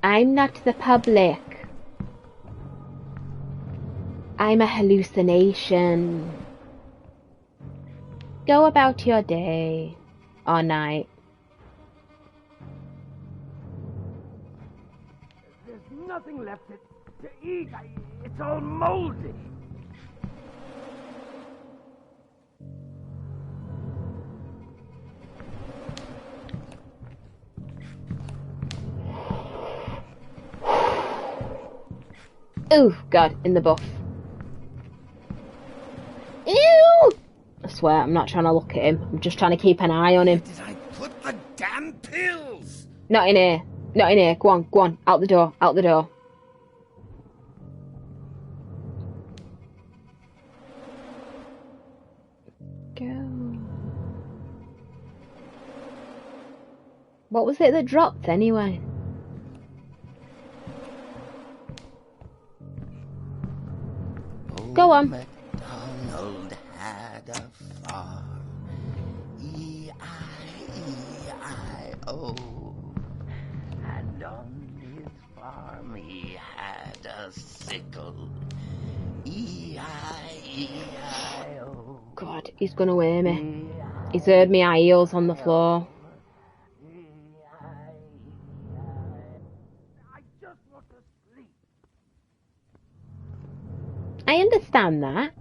I'm not the public. I'm a hallucination. Go about your day or night. There's nothing left to eat. It's all moldy. Ooh, God, in the buff. Ew! I swear, I'm not trying to look at him. I'm just trying to keep an eye on him. Did I put the damn pills? Not in here. Not in here. Go on, go on. Out the door. Out the door. Go. What was it that dropped anyway? Go on. MacDonald had a farm. E-I-E-I-O. And on his farm he had a sickle. E-I-E-I-O. God, he's gonna wear me. He's heard me high heels on the floor. I just want to sleep. I understand that.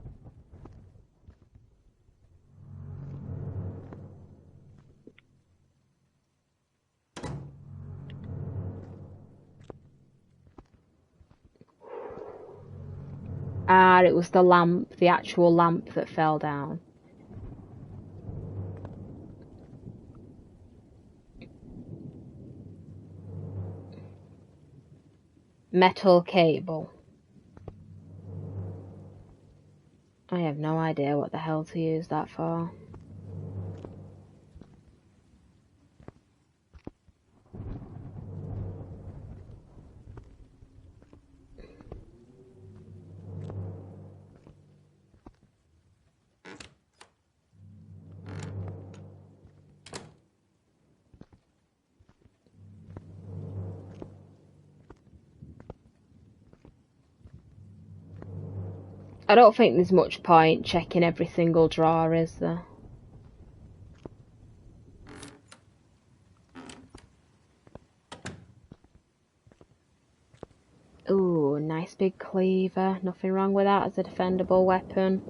Ah, it was the lamp, the actual lamp that fell down. Metal cable. I have no idea what the hell to use that for. I don't think there's much point checking every single drawer, is there? Ooh, nice big cleaver. Nothing wrong with that as a defendable weapon.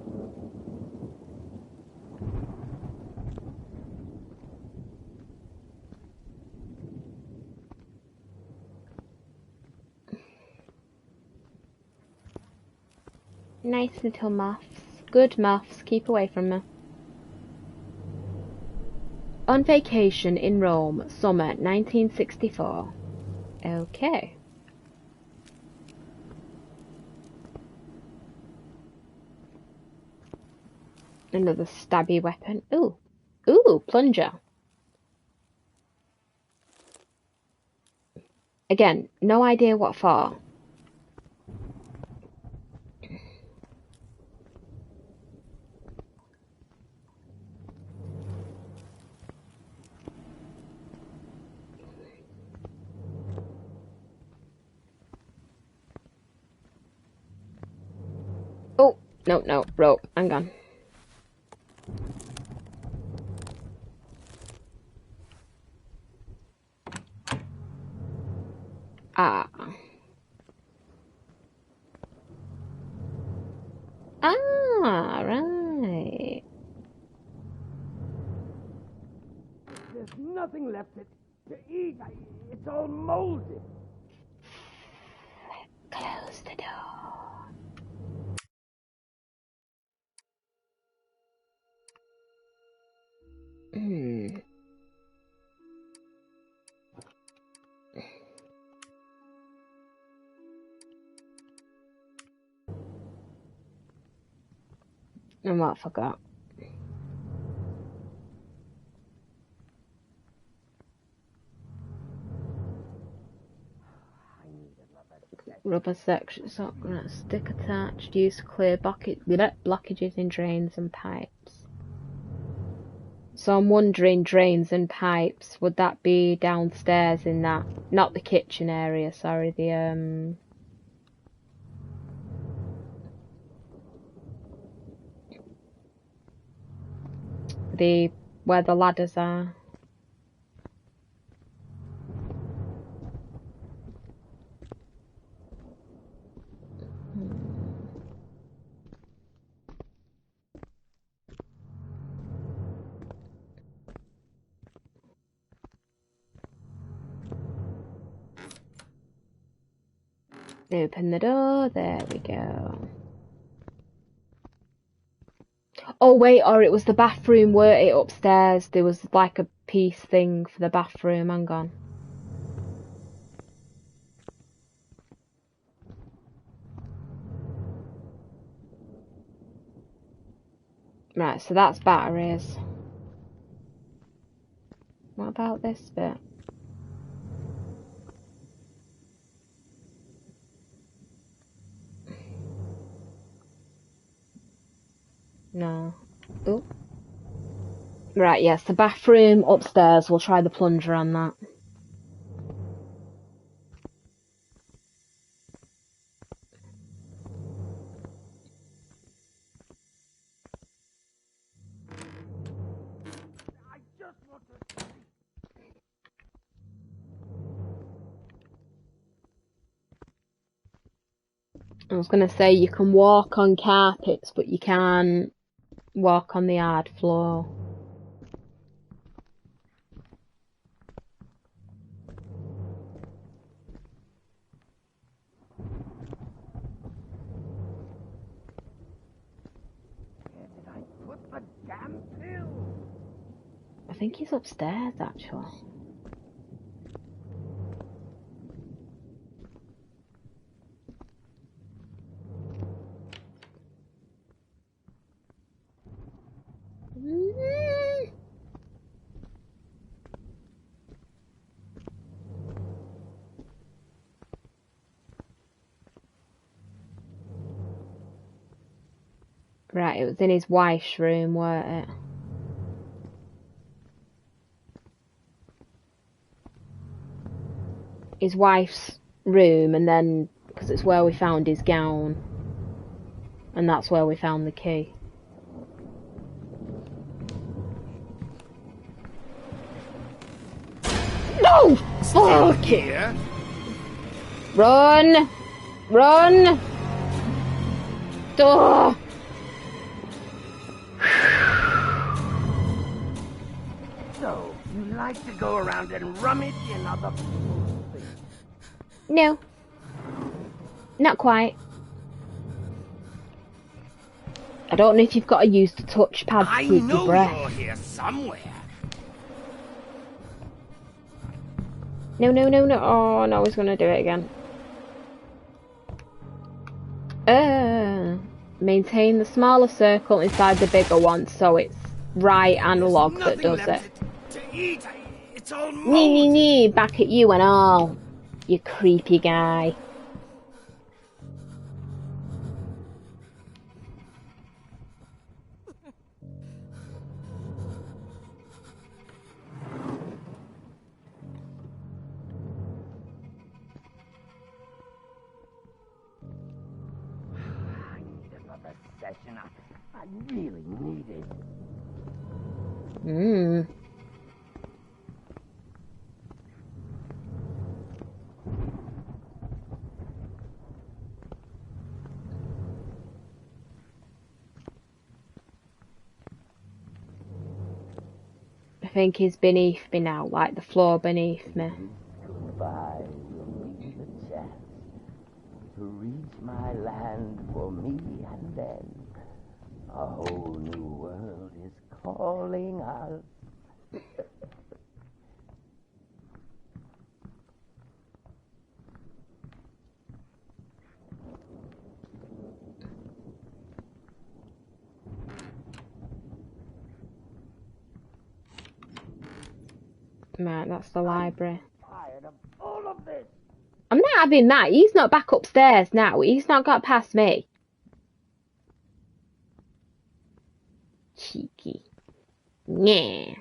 Nice little moths. Good moths, keep away from me. On vacation in Rome, summer 1964. Okay. Another stabby weapon. Ooh. Ooh, plunger. Again, no idea what for. Oh, no, rope. Hang on. Ah. Ah, right. There's nothing left to eat. It's all molded. Close the door. And what I forgot. Rubber section, stick attached, use to clear blockages in drains and pipes. So I'm wondering, drains and pipes, would that be downstairs in that, not the kitchen area, sorry, the where the ladders are. Open the door, there we go. Oh wait, or it was the bathroom, were it upstairs? There was like a piece thing for the bathroom, hang on. Right, so that's batteries. What about this bit? No. Oh. Right, yes, the bathroom upstairs. We'll try the plunger on that. I was going to say you can walk on carpets, but you can't walk on the hard floor. think he's upstairs, actually. Right, it was in his wife's room, weren't it? His wife's room, and then, because it's where we found his gown. And that's where we found the key. No! Fuck it! Run! Run! Duh! So, you like to go around and rummage in other people's things? No. Not quite. I don't know if you've got to use the touchpad to keep your breath. You're here somewhere. No, no, no, no. Oh, no, he's going to do it again. Maintain the smaller circle inside the bigger one so it's right analog that does it. To eat. It's all Nee, back at you and all. You creepy guy. Session. I really need it. I think he's beneath me now, like the floor beneath me. Goodbye will be the chance to reach my land for me, and then a whole new world is calling us. Right, that's the library. Tired of all of this. I'm not having that. He's not back upstairs now. He's not got past me. Cheeky. Yeah.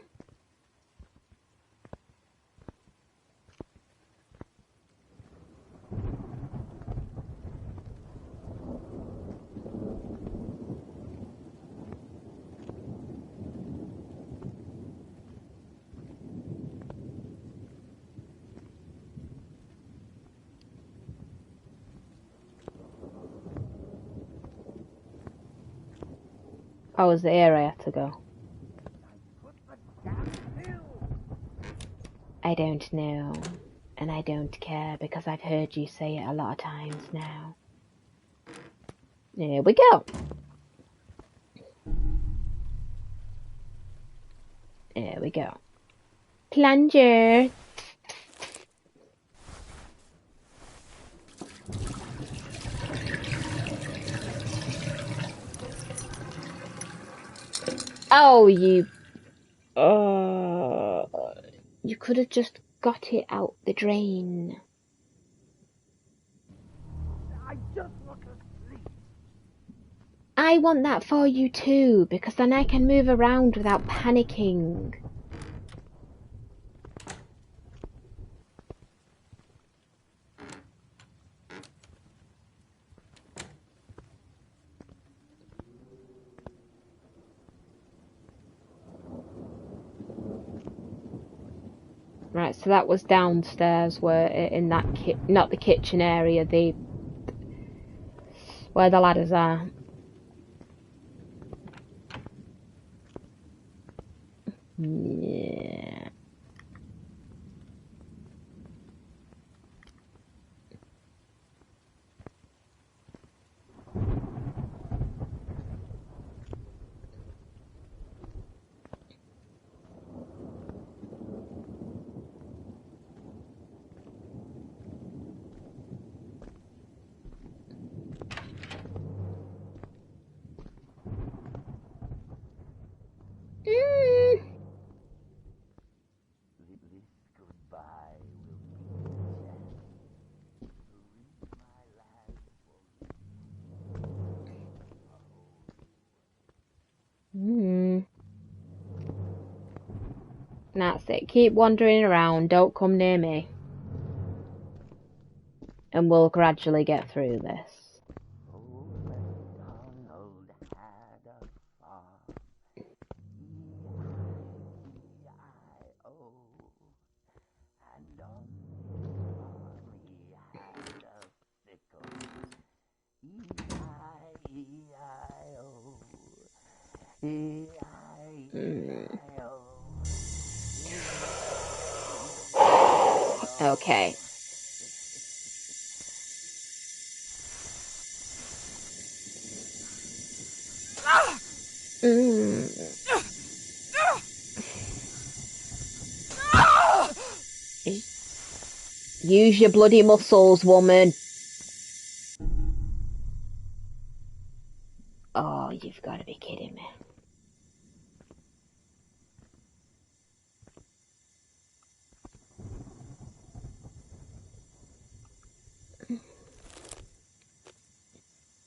Oh, was the area I had to go? I don't know. And I don't care because I've heard you say it a lot of times now. Here we go. There we go. Plunger. Oh, you could have just got it out the drain. I just want to sleep. I want that for you too, because then I can move around without panicking. Right, so that was downstairs, where in that not the kitchen area, where the ladders are. Yeah. That's it. Keep wandering around. Don't come near me. And we'll gradually get through this. Old MacDonald had a farm. E-I-E-I-O. And on his farm he had a sickle. E-I-E-I-O. E-I-E-I-O. Okay. Use your bloody muscles, woman. Oh, you've got to be kidding me.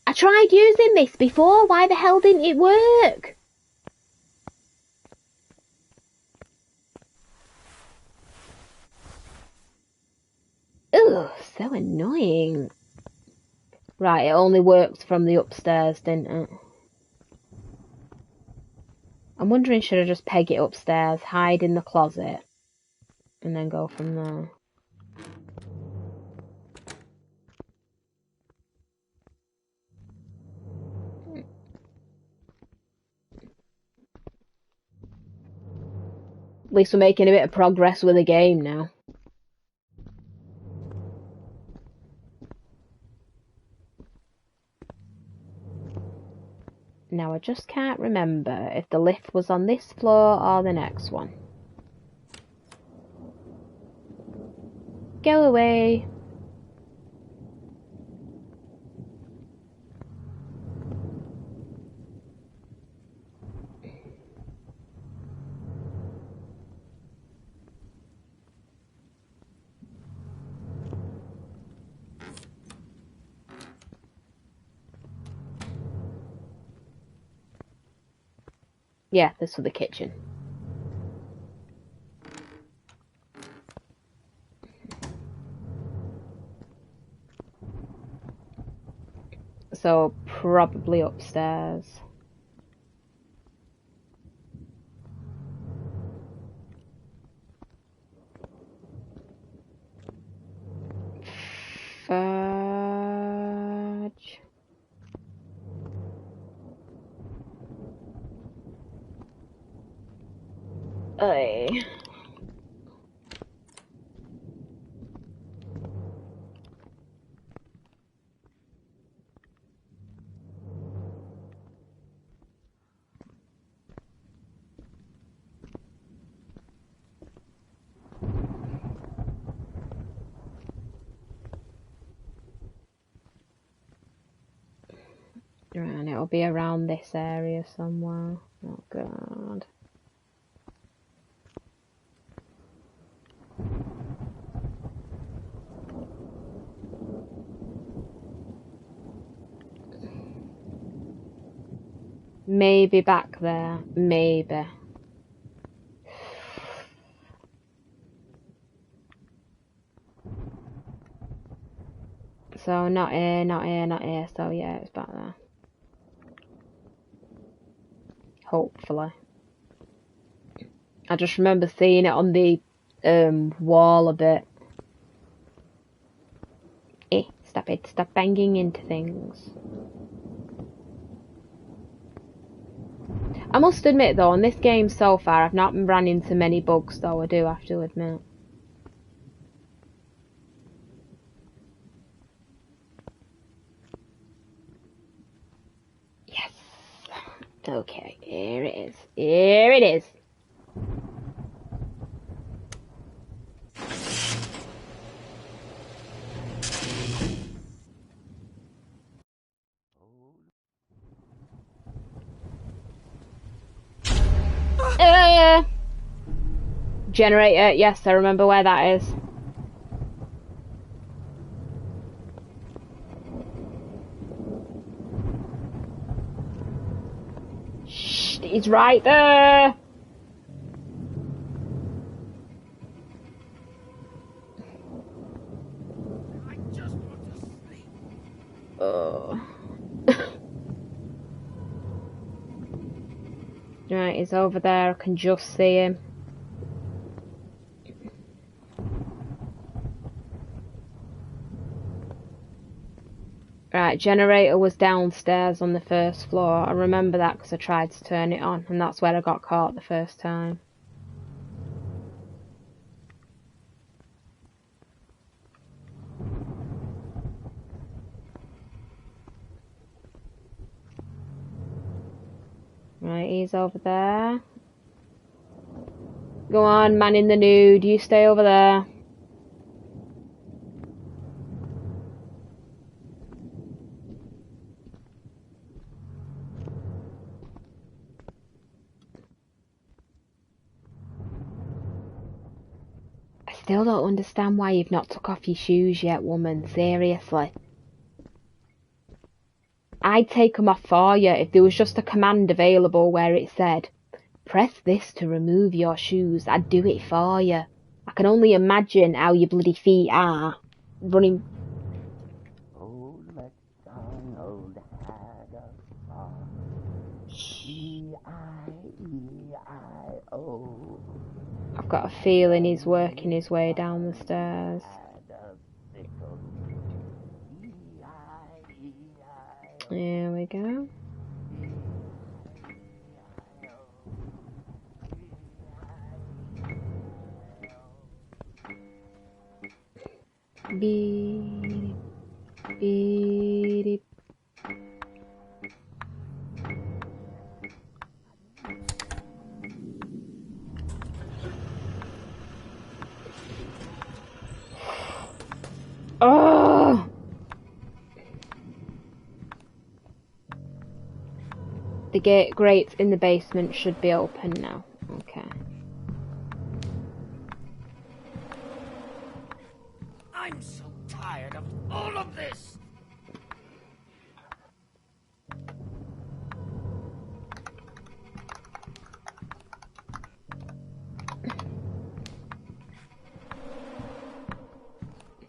I tried using this before. Why the hell didn't it work? Ugh, so annoying. Right, it only works from the upstairs, didn't it? I'm wondering, should I just peg it upstairs, hide in the closet, and then go from there? At least we're making a bit of progress with the game now. Now I just can't remember if the lift was on this floor or the next one. Go away. Yeah, this was the kitchen. So, probably upstairs. Fudge. Ay. Right, it'll be around this area somewhere. Oh god. Maybe back there. Maybe. So not here, not here, not here. So yeah, it's back there. Hopefully. I just remember seeing it on the wall a bit. Stop it. Stop banging into things. I must admit though, on this game so far, I've not run into many bugs though, I do have to admit. Yes. Okay, here it is. Here it is. Generator, yes, I remember where that is. Shh, he's right there. Oh. Right, he's over there. I can just see him. Right, generator was downstairs on the first floor. I remember that because I tried to turn it on, and that's where I got caught the first time. Right, he's over there. Go on, man in the nude. You stay over there. I still don't understand why you've not took off your shoes yet, woman. Seriously. I'd take them off for you if there was just a command available where it said, press this to remove your shoes. I'd do it for you. I can only imagine how your bloody feet are running. Old MacDonald had a farm. E-I-E-I-O. I've got a feeling he's working his way down the stairs. Here we go. Beep, beep. Oh! The gate grates in the basement should be open now. Okay. I'm so tired of all of this.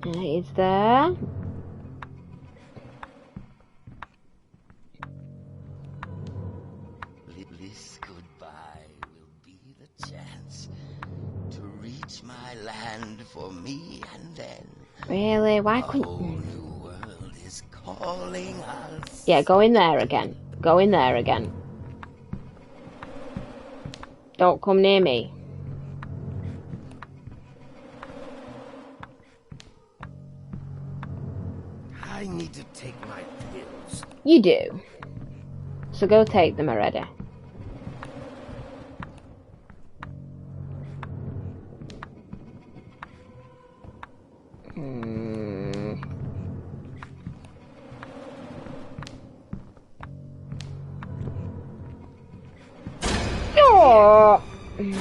It's there. This goodbye will be the chance to reach my land for me, and then Really? Why a couldn't... whole new world is calling us. Yeah, go in there again. Go in there again. Don't come near me. I need to take my pills. You do. So go take them already. Oh. You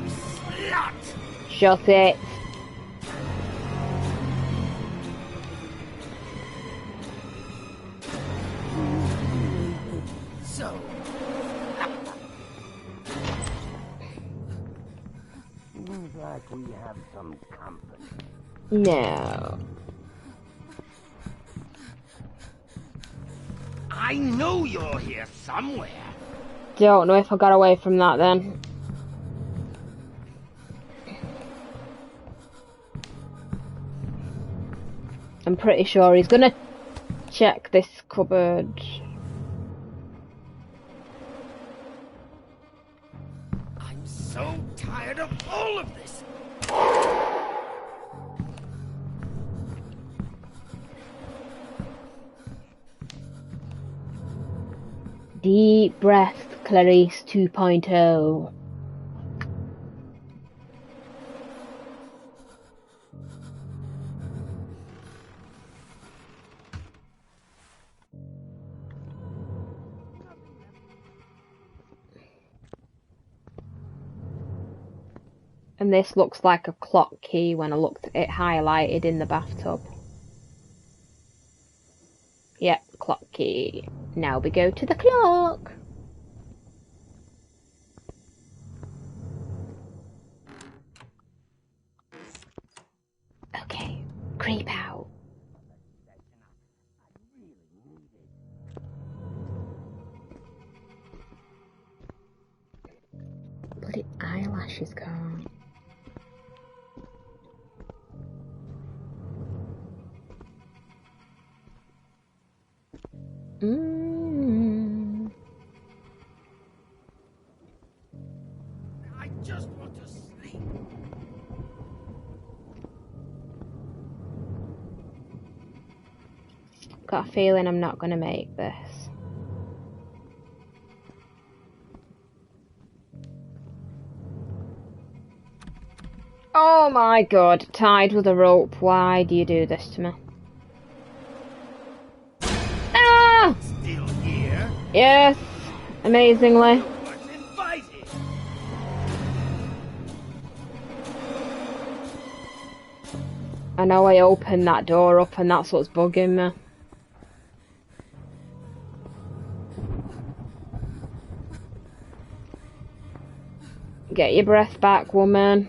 slut! Shut it. So, Seems like we have some company. No. I know you're here somewhere. Don't know if I got away from that then. I'm pretty sure he's gonna check this cupboard. I'm so tired of all of this. Deep breath, Clarice 2.0. And this looks like a clock key when I looked at it highlighted in the bathtub. Yep, clock key. Now we go to the clock. Okay, creep out. I just want to sleep. Got a feeling I'm not gonna make this. Oh my god, tied with a rope. Why do you do this to me? Ah! Still here? Yes, amazingly. What's invited? I know I opened that door up and that's what's bugging me. Get your breath back, woman.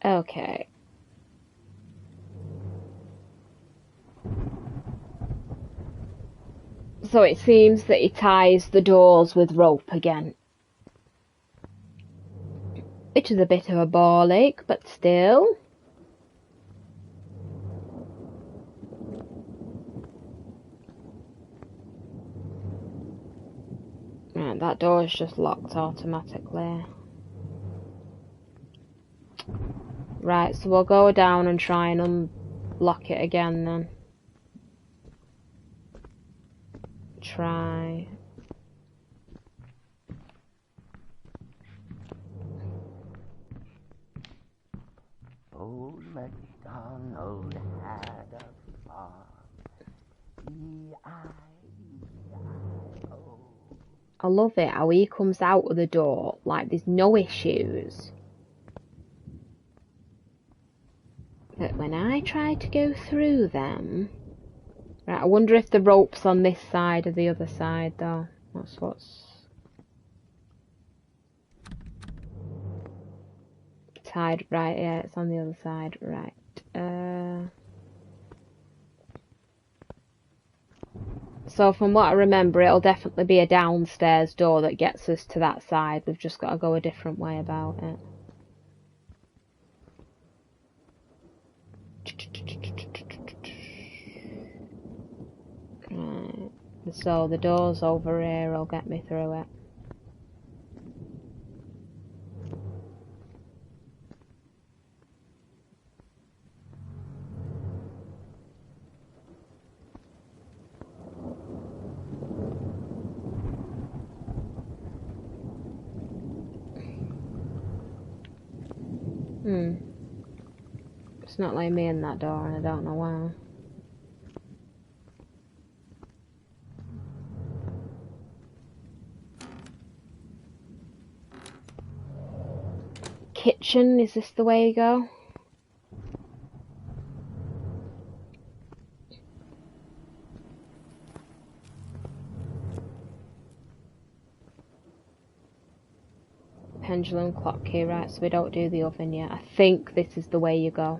Okay. So it seems that he ties the doors with rope again. Which is a bit of a ball ache, but still. Right, that door is just locked automatically. Right, so we'll go down and try and unlock it again then. Try. Old MacDonald had a farm. E-I-E-I-O. I love it how he comes out of the door like there's no issues. But when I try to go through them... Right, I wonder if the rope's on this side or the other side though. That's what's... tied, right, yeah, it's on the other side, right. So from what I remember, it'll definitely be a downstairs door that gets us to that side. We've just got to go a different way about it. Right. So the doors over here will get me through it. It's not letting me in that door and I don't know why. Kitchen, is this the way you go? Pendulum clock key, right, so we don't do the oven yet. I think this is the way you go.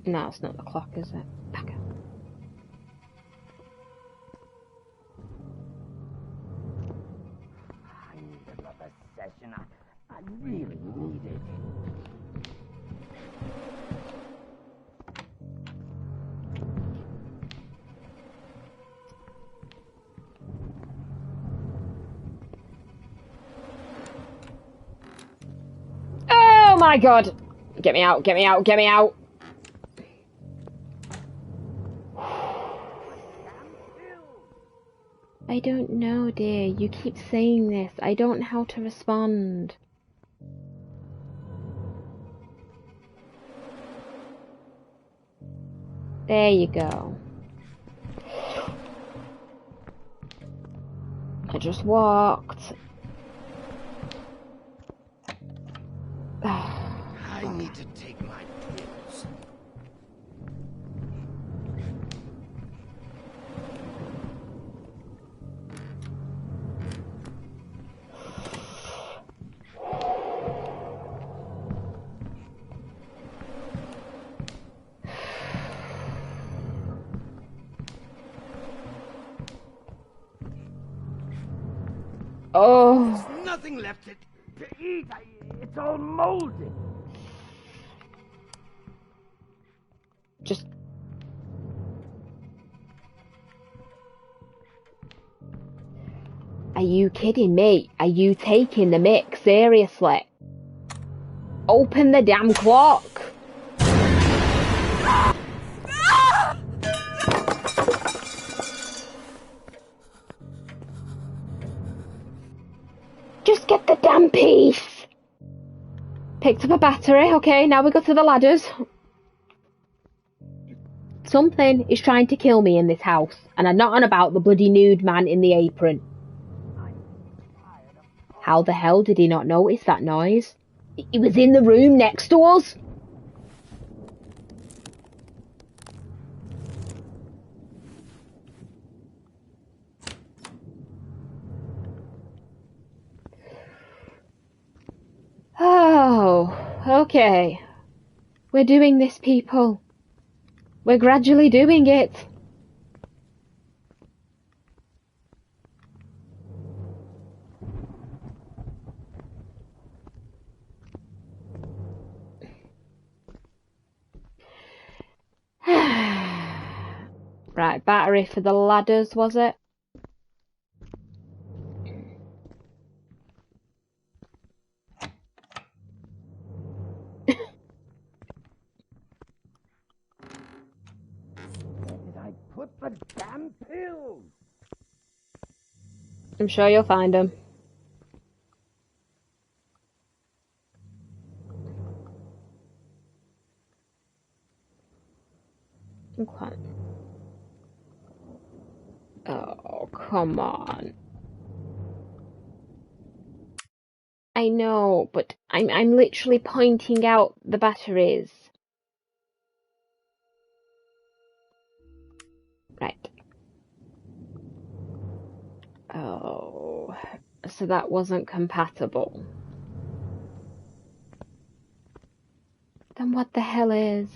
No, it's not the clock, is it? Back up. I need another session. I really need it. Oh my god! Get me out, get me out, get me out! I don't know, dear. You keep saying this. I don't know how to respond. There you go. I just walked. I need to take my pills. Oh. There's nothing left to eat. It's all moldy. Just... Are you kidding me? Are you taking the mic seriously? Open the damn clock! Just get the damn piece! Picked up a battery, okay, now we go to the ladders. Something is trying to kill me in this house, and I'm not on about the bloody nude man in the apron. How the hell did he not notice that noise? He was in the room next to us. Oh, okay. We're doing this, people. We're gradually doing it. Right, battery for the ladders, was it? Where did I put the damn pills? I'm sure you'll find them. Okay. Oh, come on. I know, but I'm literally pointing out the batteries. Right. Oh, so that wasn't compatible. Then what the hell is?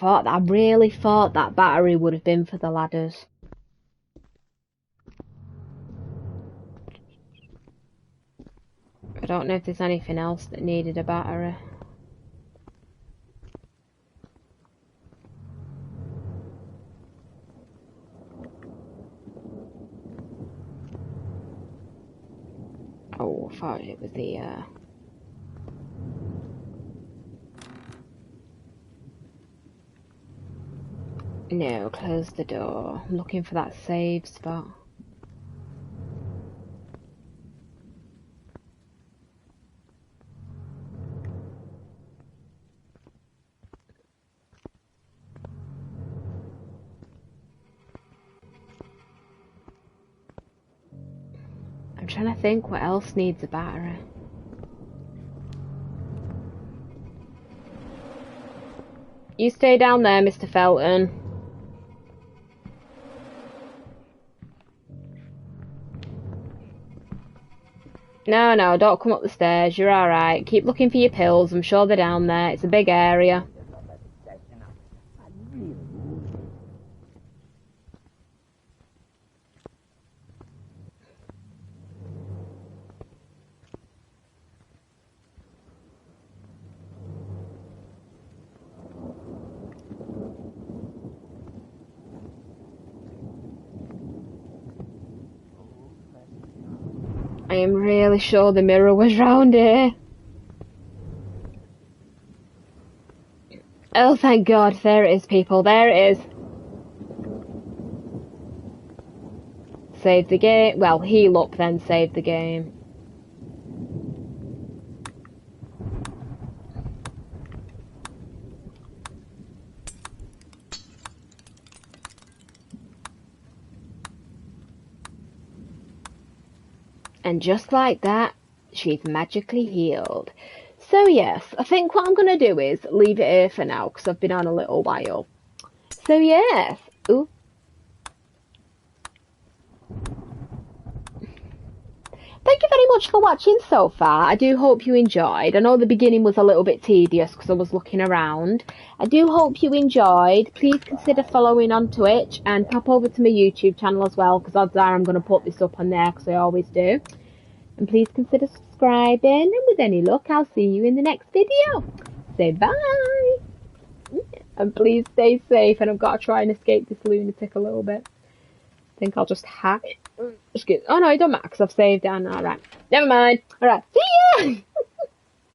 I really thought that battery would have been for the ladders. I don't know if there's anything else that needed a battery. Oh, I thought it was the No, close the door. I'm looking for that save spot. I'm trying to think what else needs a battery. You stay down there, Mr. Felton. No, don't come up the stairs. You're alright. Keep looking for your pills. I'm sure they're down there. It's a big area. I am really sure the mirror was round here. Oh, thank God. There it is, people. There it is. Save the game. Well, heal up, then save the game. And just like that, she's magically healed. So yes, I think what I'm going to do is leave it here for now, because I've been on a little while. So yes. Ooh. thank you very much for watching so far. I do hope you enjoyed. I know the beginning was a little bit tedious because I was looking around. I do hope you enjoyed. Please consider following on Twitch and pop over to my YouTube channel as well, because odds are I'm going to put this up on there because I always do. And please consider subscribing, and with any luck I'll see you in the next video. Say bye! And please stay safe, and I've got to try and escape this lunatic a little bit. I think I'll just hack. Oh no, it don't matter because I've saved down. Alright, never mind. Alright, see ya!